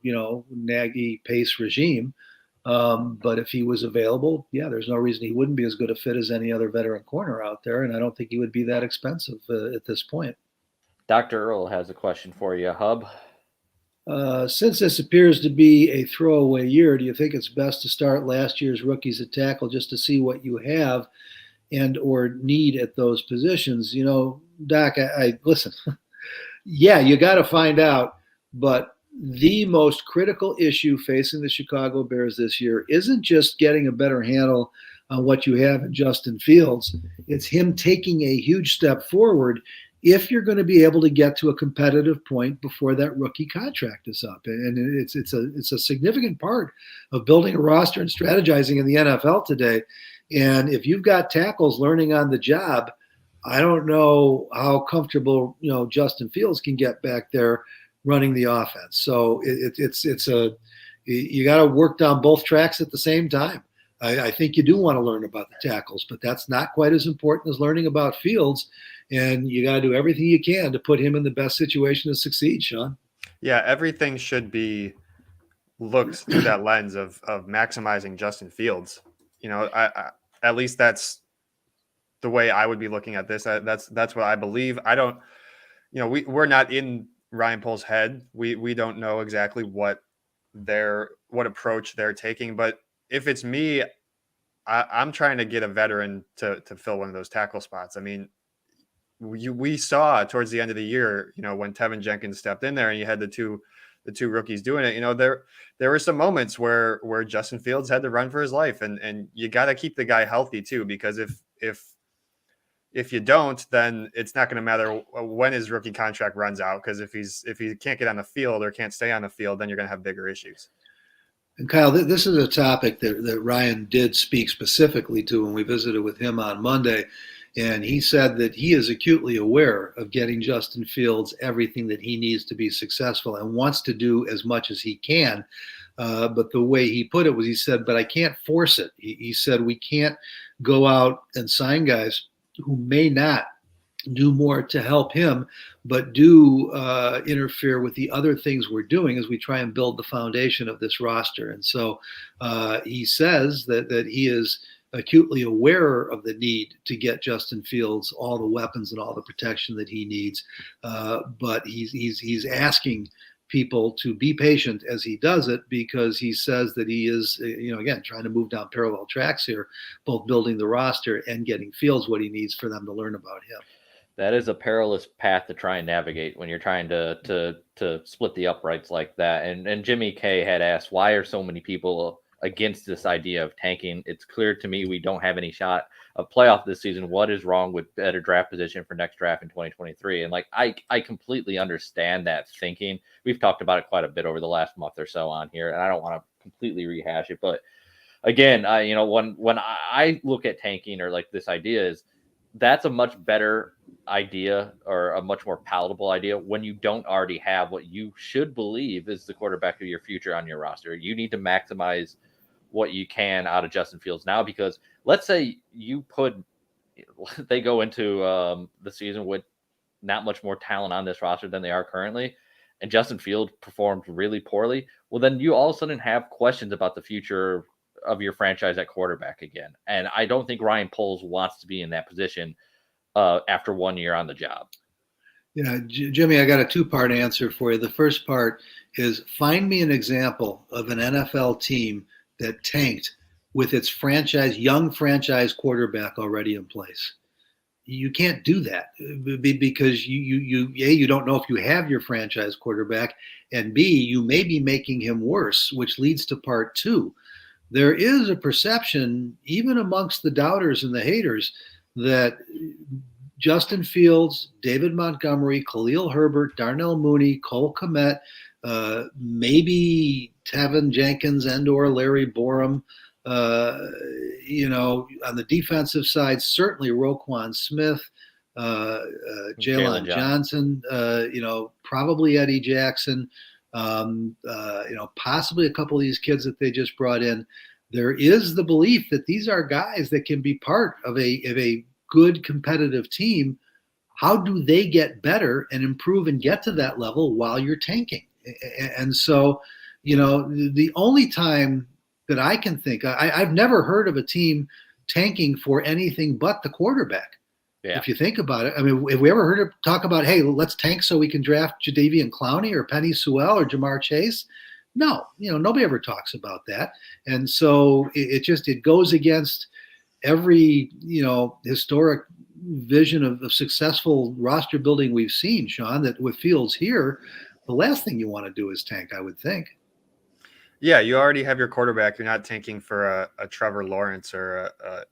Nagy pace regime. But if he was available, there's no reason he wouldn't be as good a fit as any other veteran corner out there. And I don't think he would be that expensive at this point. Dr. Earl has a question for you, Hub. Since this appears to be a throwaway year, do you think it's best to start last year's rookies at tackle just to see what you have and or need at those positions? Doc, I listen. Yeah, you got to find out. But the most critical issue facing the Chicago Bears this year isn't just getting a better handle on what you have in Justin Fields. It's him taking a huge step forward if you're going to be able to get to a competitive point before that rookie contract is up. And it's a significant part of building a roster and strategizing in the NFL today. And if you've got tackles learning on the job, I don't know how comfortable, Justin Fields can get back there running the offense. So you got to work down both tracks at the same time. I think you do want to learn about the tackles, but that's not quite as important as learning about Fields. And you got to do everything you can to put him in the best situation to succeed, Sean. Yeah, everything should be looked through that lens of maximizing Justin Fields. At least that's the way I would be looking at this. That's what I believe. I don't, we're not in Ryan Pohl's head. We don't know exactly what approach they're taking. But if it's me, I'm trying to get a veteran to fill one of those tackle spots. I mean, we saw towards the end of the year, when Tevin Jenkins stepped in there and you had the two rookies doing it, there were some moments where Justin Fields had to run for his life, and you got to keep the guy healthy too, because if you don't, then it's not going to matter when his rookie contract runs out, because if he can't get on the field or can't stay on the field, then you're going to have bigger issues. And Kyle, this is a topic that Ryan did speak specifically to when we visited with him on Monday. And he said that he is acutely aware of getting Justin Fields everything that he needs to be successful and wants to do as much as he can. But the way he put it was, he said, but I can't force it. He said, we can't go out and sign guys who may not do more to help him, but do interfere with the other things we're doing as we try and build the foundation of this roster. And so he says that he is acutely aware of the need to get Justin Fields all the weapons and all the protection that he needs, but he's asking people to be patient as he does it, because he says that he is, again, trying to move down parallel tracks here, both building the roster and getting Fields what he needs for them to learn about him. That is a perilous path to try and navigate when you're trying to split the uprights like that. And Jimmy K had asked, why are so many people against this idea of tanking? It's clear to me we don't have any shot of playoff this season. What is wrong with better draft position for next draft in 2023? And I completely understand that thinking. We've talked about it quite a bit over the last month or so on here, and I don't want to completely rehash it. But again, when I look at tanking, or like this idea, is that's a much better idea, or a much more palatable idea, when you don't already have what you should believe is the quarterback of your future on your roster. You need to maximize what you can out of Justin Fields now, because let's say they go into the season with not much more talent on this roster than they are currently, and Justin Fields performed really poorly. Well, then you all of a sudden have questions about the future of your franchise at quarterback again. And I don't think Ryan Poles wants to be in that position after 1 year on the job. Yeah, Jimmy, I got a two-part answer for you. The first part is, find me an example of an NFL team that tanked with its young franchise quarterback already in place. You can't do that, because you don't know if you have your franchise quarterback, and B, you may be making him worse, which leads to part two. There is a perception, even amongst the doubters and the haters, that Justin Fields, David Montgomery, Khalil Herbert, Darnell Mooney, Cole Kmet, maybe Tevin Jenkins and or Larry Borum, on the defensive side, certainly Roquan Smith, Jalen Johnson, probably Eddie Jackson, possibly a couple of these kids that they just brought in. There is the belief that these are guys that can be part of a good competitive team. How do they get better and improve and get to that level while you're tanking? And so, the only time that I can think, I've never heard of a team tanking for anything but the quarterback. Yeah. If you think about it, I mean, have we ever heard of talk about, hey, let's tank so we can draft Jadeveon Clowney or Penny Sewell or Jamar Chase? No, nobody ever talks about that. And so it goes against every, historic vision of successful roster building we've seen, Sean, that with Fields here, the last thing you want to do is tank, I would think. Yeah, you already have your quarterback. You're not tanking for a Trevor Lawrence or a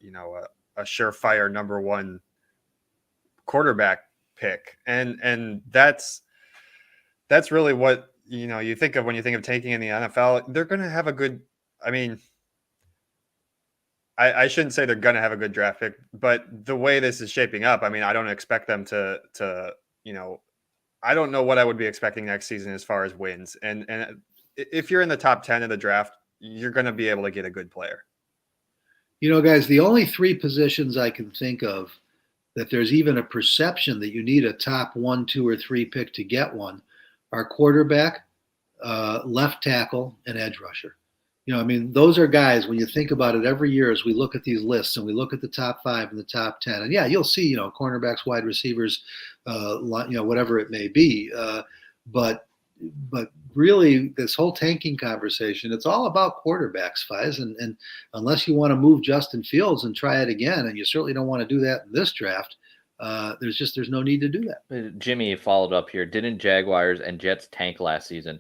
surefire number one quarterback pick, and that's really what you think of when you think of tanking in the NFL. They're going to have a good. I mean, I shouldn't say they're going to have a good draft pick, but the way this is shaping up, I mean, I don't expect them to I don't know what I would be expecting next season as far as wins. And if you're in the top 10 of the draft, you're going to be able to get a good player. Guys, the only three positions I can think of that there's even a perception that you need a top 1, 2, or 3 pick to get one are quarterback, left tackle, and edge rusher. Those are guys, when you think about it every year as we look at these lists and we look at the top 5 and the top 10, and yeah, you'll see, cornerbacks, wide receivers, whatever it may be. But really, this whole tanking conversation, it's all about quarterbacks, Fies. And unless you want to move Justin Fields and try it again, and you certainly don't want to do that in this draft, there's no need to do that. Jimmy followed up here. Didn't Jaguars and Jets tank last season?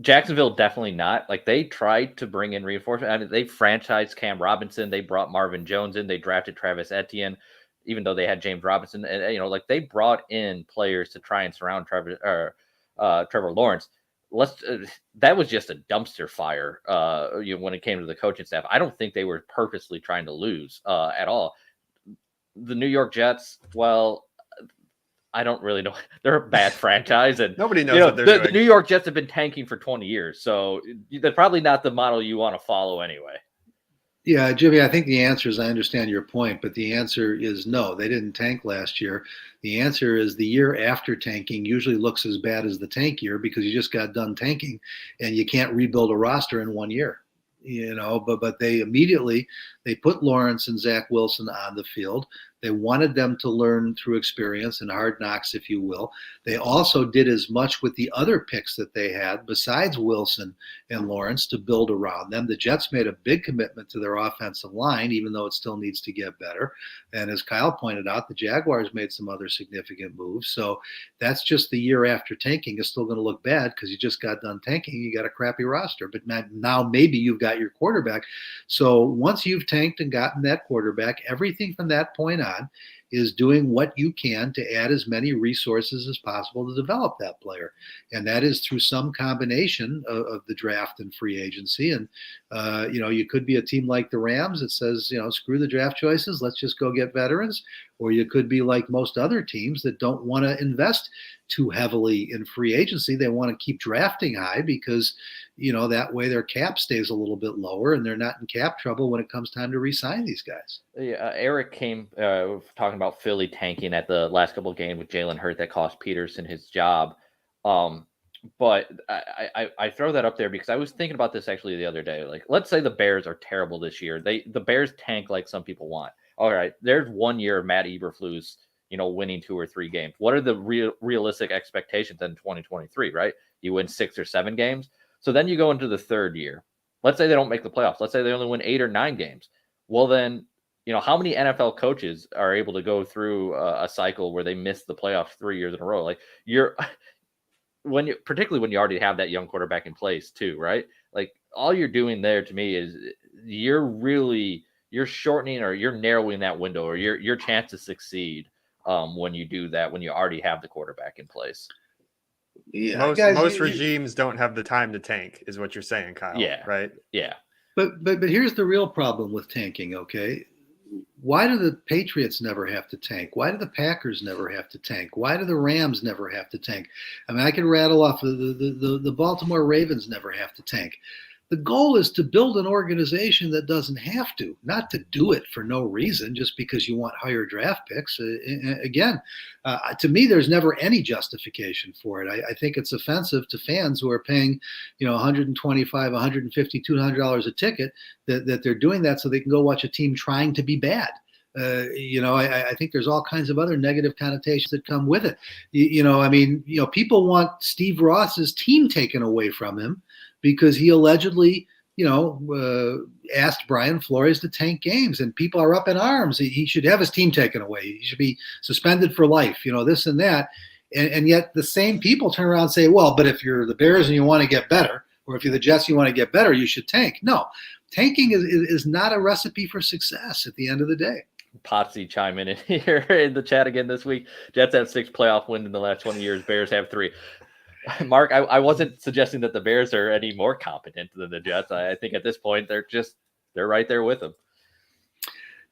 Jacksonville definitely not. Like, they tried to bring in reinforcement. I mean, they franchised Cam Robinson. They brought Marvin Jones in. They drafted Travis Etienne, even though they had James Robinson. And they brought in players to try and surround Trevor Lawrence. That was just a dumpster fire when it came to the coaching staff. I don't think they were purposely trying to lose at all. The New York Jets, well, I don't really know. They're a bad franchise, and nobody knows what they're doing. The New York Jets have been tanking for 20 years, so they're probably not the model you want to follow anyway. Yeah, Jimmy, I think the answer is, I understand your point, but the answer is no. They didn't tank last year. The answer is the year after tanking usually looks as bad as the tank year because you just got done tanking, and you can't rebuild a roster in 1 year. But they immediately put Lawrence and Zach Wilson on the field. They wanted them to learn through experience and hard knocks, if you will. They also did as much with the other picks that they had besides Wilson and Lawrence to build around them. The Jets made a big commitment to their offensive line, even though it still needs to get better. And as Kyle pointed out, the Jaguars made some other significant moves. So that's just the year after tanking. It's still going to look bad because you just got done tanking. You got a crappy roster. But now maybe you've got your quarterback. So once you've tanked and gotten that quarterback, everything from that point on is doing what you can to add as many resources as possible to develop that player. And that is through some combination of the draft and free agency. And, you could be a team like the Rams that says, screw the draft choices, let's just go get veterans. Or you could be like most other teams that don't want to invest too heavily in free agency. They want to keep drafting high because, that way their cap stays a little bit lower and they're not in cap trouble when it comes time to re-sign these guys. Yeah, Eric came talking about Philly tanking at the last couple of games with Jalen Hurts that cost Peterson his job. But I throw that up there because I was thinking about this actually the other day. Like, let's say the Bears are terrible this year. The Bears tank like some people want. All right, there's 1 year of Matt Eberflus, winning 2 or 3 games. What are the realistic expectations in 2023, right? You win 6 or 7 games. So then you go into the third year. Let's say they don't make the playoffs. Let's say they only win 8 or 9 games. Well, then, how many NFL coaches are able to go through a cycle where they miss the playoffs 3 years in a row? Like, particularly when you already have that young quarterback in place too, right? Like, all you're doing there to me is you're shortening or you're narrowing that window or your chance to succeed when you do that, when you already have the quarterback in place. Yeah, most regimes don't have the time to tank, is what you're saying, Kyle. Yeah. Right. Yeah. But here's the real problem with tanking. Okay, why do the Patriots never have to tank? Why do the Packers never have to tank? Why do the Rams never have to tank? I mean, I can rattle off the Baltimore Ravens never have to tank. The goal is to build an organization that doesn't have to, not to do it for no reason, just because you want higher draft picks. To me, there's never any justification for it. I think it's offensive to fans who are paying, $125, $150, $200 a ticket that they're doing that so they can go watch a team trying to be bad. I think there's all kinds of other negative connotations that come with it. People want Steve Ross's team taken away from him because he allegedly, asked Brian Flores to tank games, and people are up in arms. He should have his team taken away. He should be suspended for life, this and that. And yet the same people turn around and say, well, but if you're the Bears and you want to get better, or if you're the Jets and you want to get better, you should tank. No, tanking is not a recipe for success at the end of the day. Potsy chime in here in the chat again this week. Jets have 6 playoff wins in the last 20 years. Bears have 3. Mark, I wasn't suggesting that the Bears are any more competent than the Jets. I think at this point they're right there with them.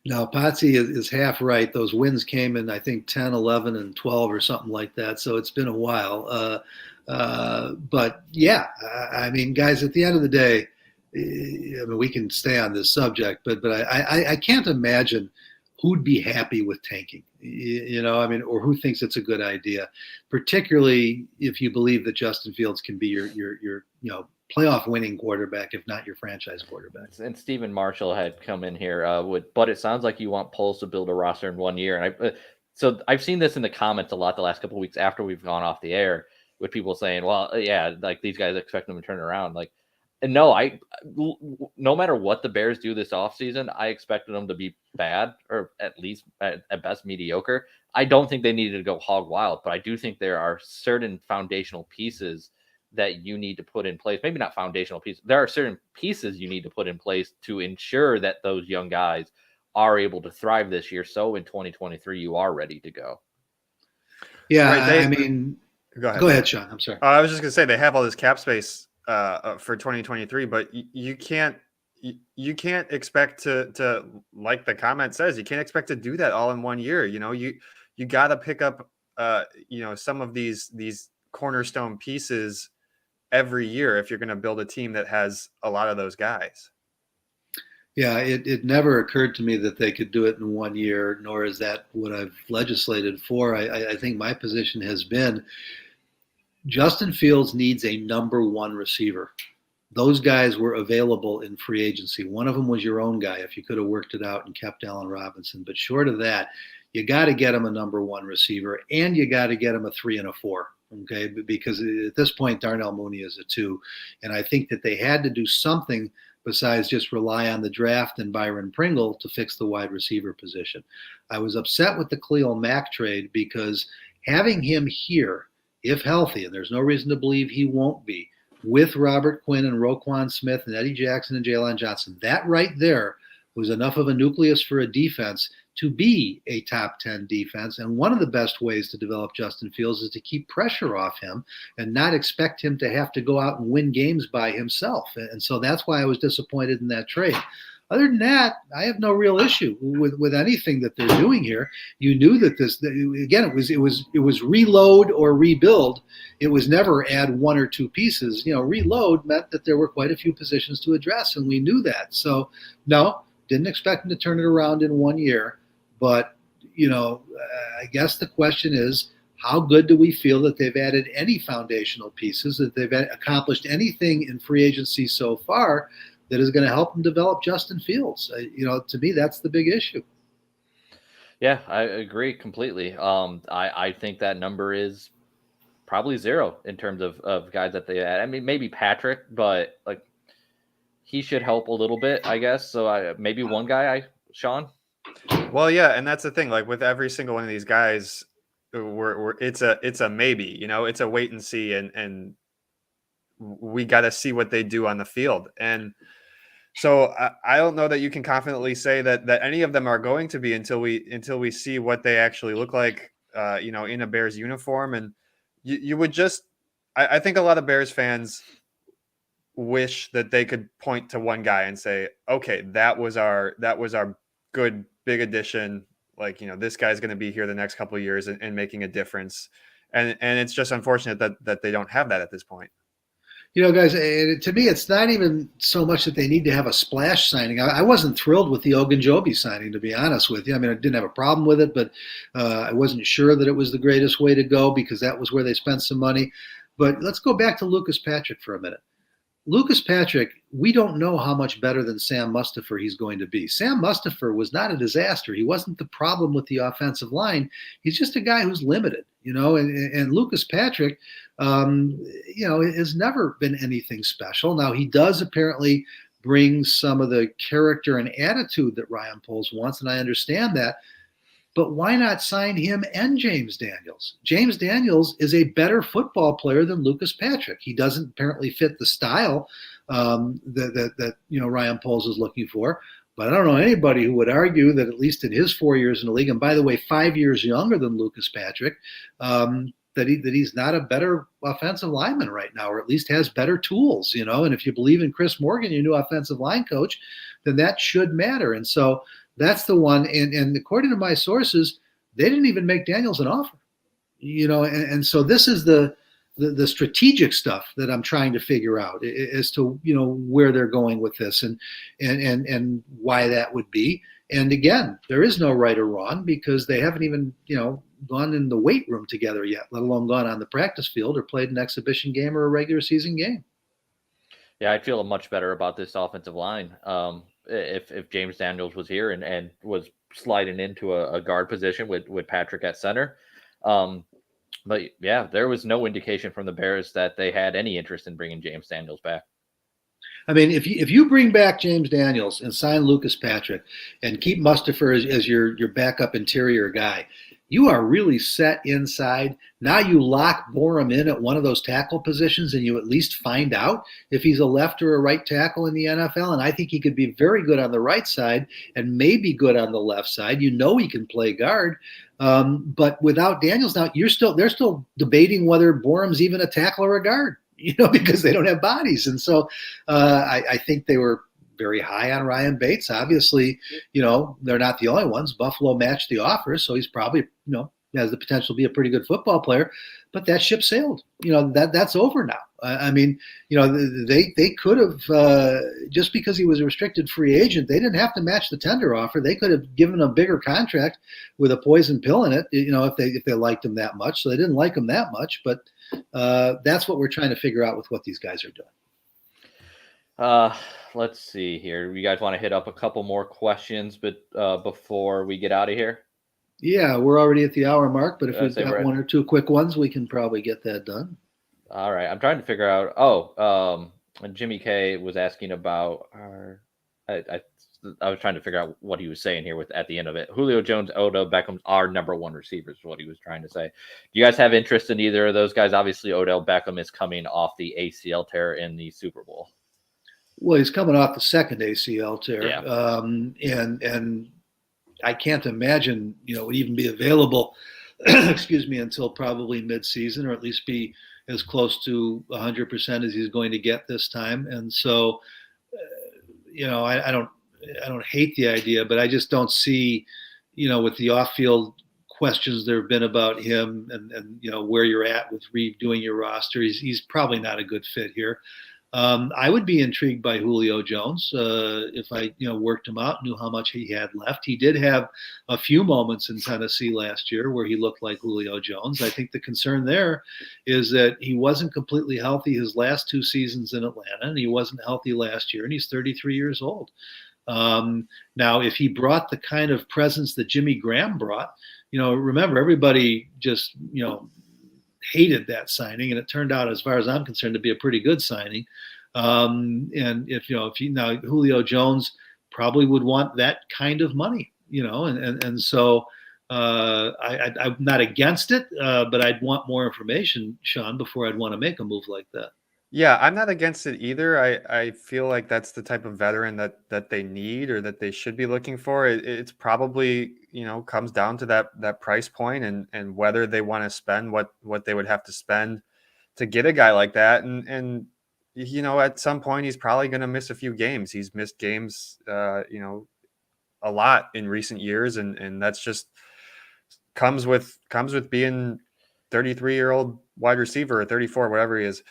No, Potsy is half right. Those wins came in, I think, 10, 11, and 12 or something like that. So it's been a while. But yeah, guys, at the end of the day, mean, we can stay on this subject, but I can't imagine who'd be happy with tanking, I mean, or who thinks it's a good idea, particularly if you believe that Justin Fields can be your playoff winning quarterback, if not your franchise quarterback. And Stephen Marshall had come in here but it sounds like you want Poles to build a roster in 1 year. And so I've seen this in the comments a lot the last couple of weeks after we've gone off the air, with people saying, well, yeah, like these guys expect them to turn around. Like, and no matter what the Bears do this offseason, I expected them to be bad, or at least at best mediocre. I don't think they needed to go hog wild, but I do think there are certain foundational pieces that you need to put in place. Maybe not foundational pieces. There are certain pieces you need to put in place to ensure that those young guys are able to thrive this year. So in 2023, you are ready to go. Yeah, right, I mean, go ahead, Sean. I'm sorry. I was just going to say they have all this cap space for 2023, but you can't expect to, like the comment says, you can't expect to do that all in 1 year. You got to pick up some of these cornerstone pieces every year if you're going to build a team that has a lot of those guys. Yeah, it never occurred to me that they could do it in 1 year, nor is that what I've legislated for. I think my position has been Justin Fields needs a number one receiver. Those guys were available in free agency. One of them was your own guy if you could have worked it out and kept Allen Robinson. But short of that, you got to get him a number one receiver, and you got to get him a 3 and a 4. Okay, because at this point, Darnell Mooney is a 2. And I think that they had to do something besides just rely on the draft and Byron Pringle to fix the wide receiver position. I was upset with the Khalil Mack trade because having him here, if healthy, and there's no reason to believe he won't be, with Robert Quinn and Roquan Smith and Eddie Jackson and Jalen Johnson, that right there was enough of a nucleus for a defense to be a top 10 defense. And one of the best ways to develop Justin Fields is to keep pressure off him and not expect him to have to go out and win games by himself. And so that's why I was disappointed in that trade. Other than that, I have no real issue with anything that they're doing here. You knew that it was reload or rebuild. It was never add 1 or 2 pieces. Reload meant that there were quite a few positions to address, and we knew that. So no, didn't expect them to turn it around in 1 year. But, I guess the question is, how good do we feel that they've added any foundational pieces, that they've accomplished anything in free agency so far that is going to help them develop Justin Fields? To me, that's the big issue. Yeah, I agree completely. I think that number is probably 0 in terms of guys that they add. I mean, maybe Patrick, but like he should help a little bit, I guess. So maybe one guy, Sean. Well, yeah, and that's the thing. Like with every single one of these guys, it's a maybe. It's a wait and see, and we got to see what they do on the field. And so I don't know that you can confidently say that any of them are going to be until we see what they actually look like, in a Bears uniform. And you would just, I think a lot of Bears fans wish that they could point to one guy and say, okay, that was our good big addition. Like, this guy's going to be here the next couple of years and making a difference. And it's just unfortunate that they don't have that at this point. Guys, to me, it's not even so much that they need to have a splash signing. I wasn't thrilled with the Ogunjobi signing, to be honest with you. I mean, I didn't have a problem with it, but I wasn't sure that it was the greatest way to go because that was where they spent some money. But let's go back to Lucas Patrick for a minute. Lucas Patrick, we don't know how much better than Sam Mustipher he's going to be. Sam Mustipher was not a disaster. He wasn't the problem with the offensive line. He's just a guy who's limited, and Lucas Patrick, has never been anything special. Now, he does apparently bring some of the character and attitude that Ryan Poles wants, and I understand that. But why not sign him and James Daniels? James Daniels is a better football player than Lucas Patrick. He doesn't apparently fit the style that Ryan Poles is looking for. But I don't know anybody who would argue that at least in his 4 years in the league, and by the way, 5 years younger than Lucas Patrick, that he's not a better offensive lineman right now, or at least has better tools. And if you believe in Chris Morgan, your new offensive line coach, then that should matter. And so that's the one. And according to my sources, they didn't even make Daniels an offer, and so this is the the strategic stuff that I'm trying to figure out as to, where they're going with this and why that would be. And again, there is no right or wrong because they haven't even, gone in the weight room together yet, let alone gone on the practice field or played an exhibition game or a regular season game. Yeah, I'd feel much better about this offensive line if James Daniels was here and was sliding into a guard position with Patrick at center. But yeah, there was no indication from the Bears that they had any interest in bringing James Daniels back. I mean, if you bring back James Daniels and sign Lucas Patrick and keep Mustafa as your backup interior guy, you are really set inside. Now you lock Borum in at one of those tackle positions and you at least find out if he's a left or a right tackle in the NFL. And I think he could be very good on the right side and maybe good on the left side. He can play guard. But without Daniels now, they're still debating whether Borum's even a tackle or a guard, because they don't have bodies. And so I think they were very high on Ryan Bates. Obviously, they're not the only ones. Buffalo matched the offer, so he's probably, has the potential to be a pretty good football player. But that ship sailed. That's over now. I mean, they could have just because he was a restricted free agent, they didn't have to match the tender offer. They could have given a bigger contract with a poison pill in it, if they liked him that much. So they didn't like him that much, but that's what we're trying to figure out with what these guys are doing. Let's see here. You guys want to hit up a couple more questions, but before we get out of here? Yeah, we're already at the hour mark, but if we've got one or two quick ones, we can probably get that done. All right. I'm trying to figure out. Jimmy K was asking about I was trying to figure out what he was saying here at the end of it. Julio Jones, Odell Beckham are number one receivers, is what he was trying to say. Do you guys have interest in either of those guys? Obviously, Odell Beckham is coming off the ACL tear in the Super Bowl. Well, he's coming off the second ACL tear. Yeah. And I can't imagine, would even be available, until probably mid-season, or at least be as close to 100% as he's going to get this time. And so, I don't hate the idea, but I just don't see, with the off-field questions there have been about him and where you're at with redoing your roster, he's probably not a good fit here. I would be intrigued by Julio Jones if I, worked him out, knew how much he had left. He did have a few moments in Tennessee last year where he looked like Julio Jones. I think the concern there is that he wasn't completely healthy his last two seasons in Atlanta, and he wasn't healthy last year, and he's 33 years old. Now, if he brought the kind of presence that Jimmy Graham brought, remember, everybody just, hated that signing, and it turned out, as far as I'm concerned, to be a pretty good signing. And if now Julio Jones probably would want that kind of money, and so I'm not against it, but I'd want more information, Sean, before I'd want to make a move like that. Yeah, I'm not against it either. I feel like that's the type of veteran that they need or that they should be looking for. It's probably, comes down to that price point and whether they want to spend what they would have to spend to get a guy like that. And at some point he's probably going to miss a few games. He's missed games, a lot in recent years, and that's just comes with being 33-year-old wide receiver or 34, whatever he is.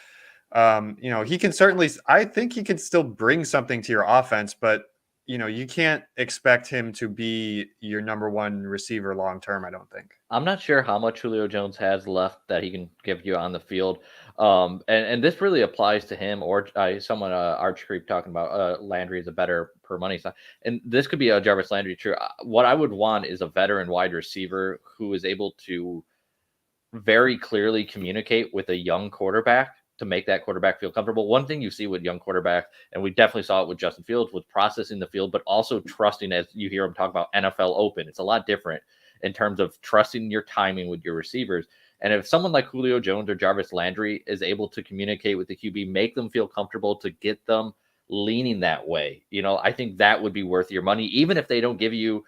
He can certainly, I think he can still bring something to your offense, but you can't expect him to be your number one receiver long-term. I don't think. I'm not sure how much Julio Jones has left that he can give you on the field. And this really applies to him or someone, Arch Creep talking about Landry is a better per money side. And this could be a Jarvis Landry true. What I would want is a veteran wide receiver who is able to very clearly communicate with a young quarterback to make that quarterback feel comfortable. One thing you see with young quarterback, and we definitely saw it with Justin Fields, was processing the field, but also trusting, as you hear him talk about NFL open. It's a lot different in terms of trusting your timing with your receivers. And if someone like Julio Jones or Jarvis Landry is able to communicate with the QB, make them feel comfortable to get them leaning that way, I think that would be worth your money, even if they don't give you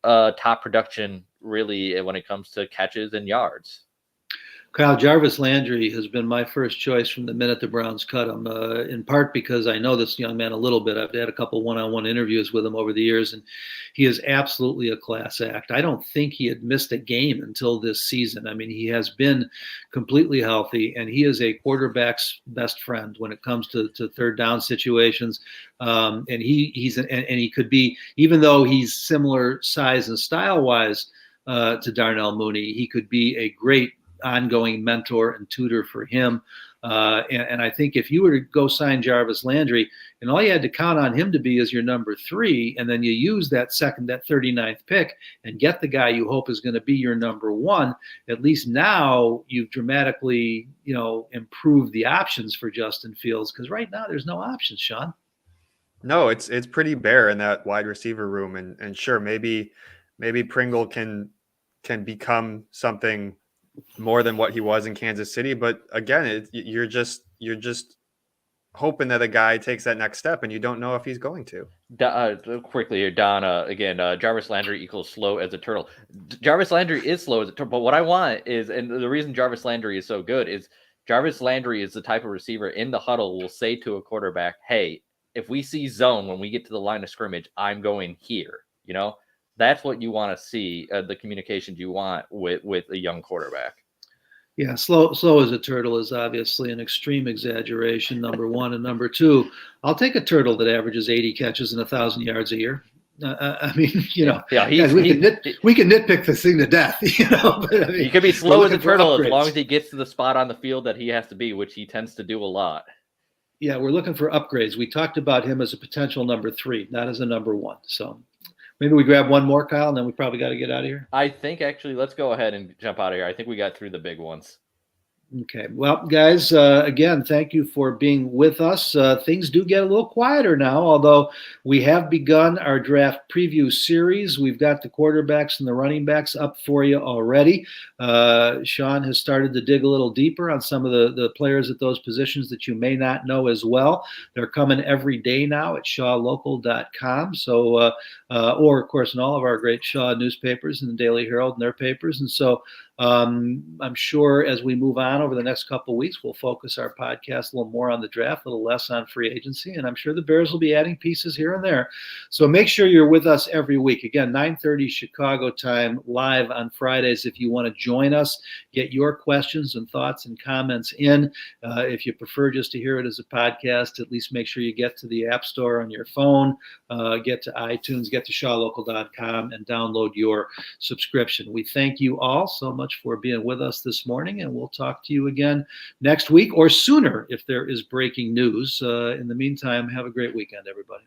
top production really when it comes to catches and yards. Kyle, Jarvis Landry has been my first choice from the minute the Browns cut him, in part because I know this young man a little bit. I've had a couple one-on-one interviews with him over the years, and he is absolutely a class act. I don't think he had missed a game until this season. I mean, he has been completely healthy, and he is a quarterback's best friend when it comes to third down situations. And he could be, even though he's similar size and style-wise to Darnell Mooney, he could be a great ongoing mentor and tutor for him. And I think if you were to go sign Jarvis Landry, and all you had to count on him to be is your number 3, and then you use that 39th pick and get the guy you hope is going to be your number 1, at least now you've dramatically, improved the options for Justin Fields, because right now there's no options, Sean. No, it's pretty bare in that wide receiver room. And sure, maybe Pringle can become something more than what he was in Kansas City. But again, you're just hoping that a guy takes that next step, and you don't know if he's going to. Quickly here, Don, again, Jarvis Landry equals slow as a turtle. Jarvis Landry is slow as a turtle, but what I want is, and the reason Jarvis Landry is so good is Jarvis Landry is the type of receiver in the huddle will say to a quarterback, hey, if we see zone when we get to the line of scrimmage, I'm going here. That's what you want to see, the communications you want with a young quarterback. Yeah, slow as a turtle is obviously an extreme exaggeration, number one. And number two, I'll take a turtle that averages 80 catches and 1,000 yards a year. I mean, guys, we can nitpick this thing to death. But I mean, he could be slow as a turtle as long as he gets to the spot on the field that he has to be, which he tends to do a lot. Yeah, we're looking for upgrades. We talked about him as a potential number 3, not as a number 1. So maybe we grab one more, Kyle, and then we probably got to get out of here. I think actually let's go ahead and jump out of here. I think we got through the big ones. Okay. Well, guys, again, thank you for being with us. Things do get a little quieter now, although we have begun our draft preview series. We've got the quarterbacks and the running backs up for you already. Sean has started to dig a little deeper on some of the players at those positions that you may not know as well. They're coming every day now at shawlocal.com. So, or of course, in all of our great Shaw newspapers and the Daily Herald and their papers. And so, I'm sure as we move on over the next couple of weeks, we'll focus our podcast a little more on the draft, a little less on free agency, and I'm sure the Bears will be adding pieces here and there. So make sure you're with us every week. Again, 9:30 Chicago time, live on Fridays. If you want to join us, get your questions and thoughts and comments in. If you prefer just to hear it as a podcast, at least make sure you get to the App Store on your phone, get to iTunes, get to shawlocal.com, and download your subscription. We thank you all so much for being with us this morning, and we'll talk to you again next week or sooner if there is breaking news. In the meantime, have a great weekend, everybody.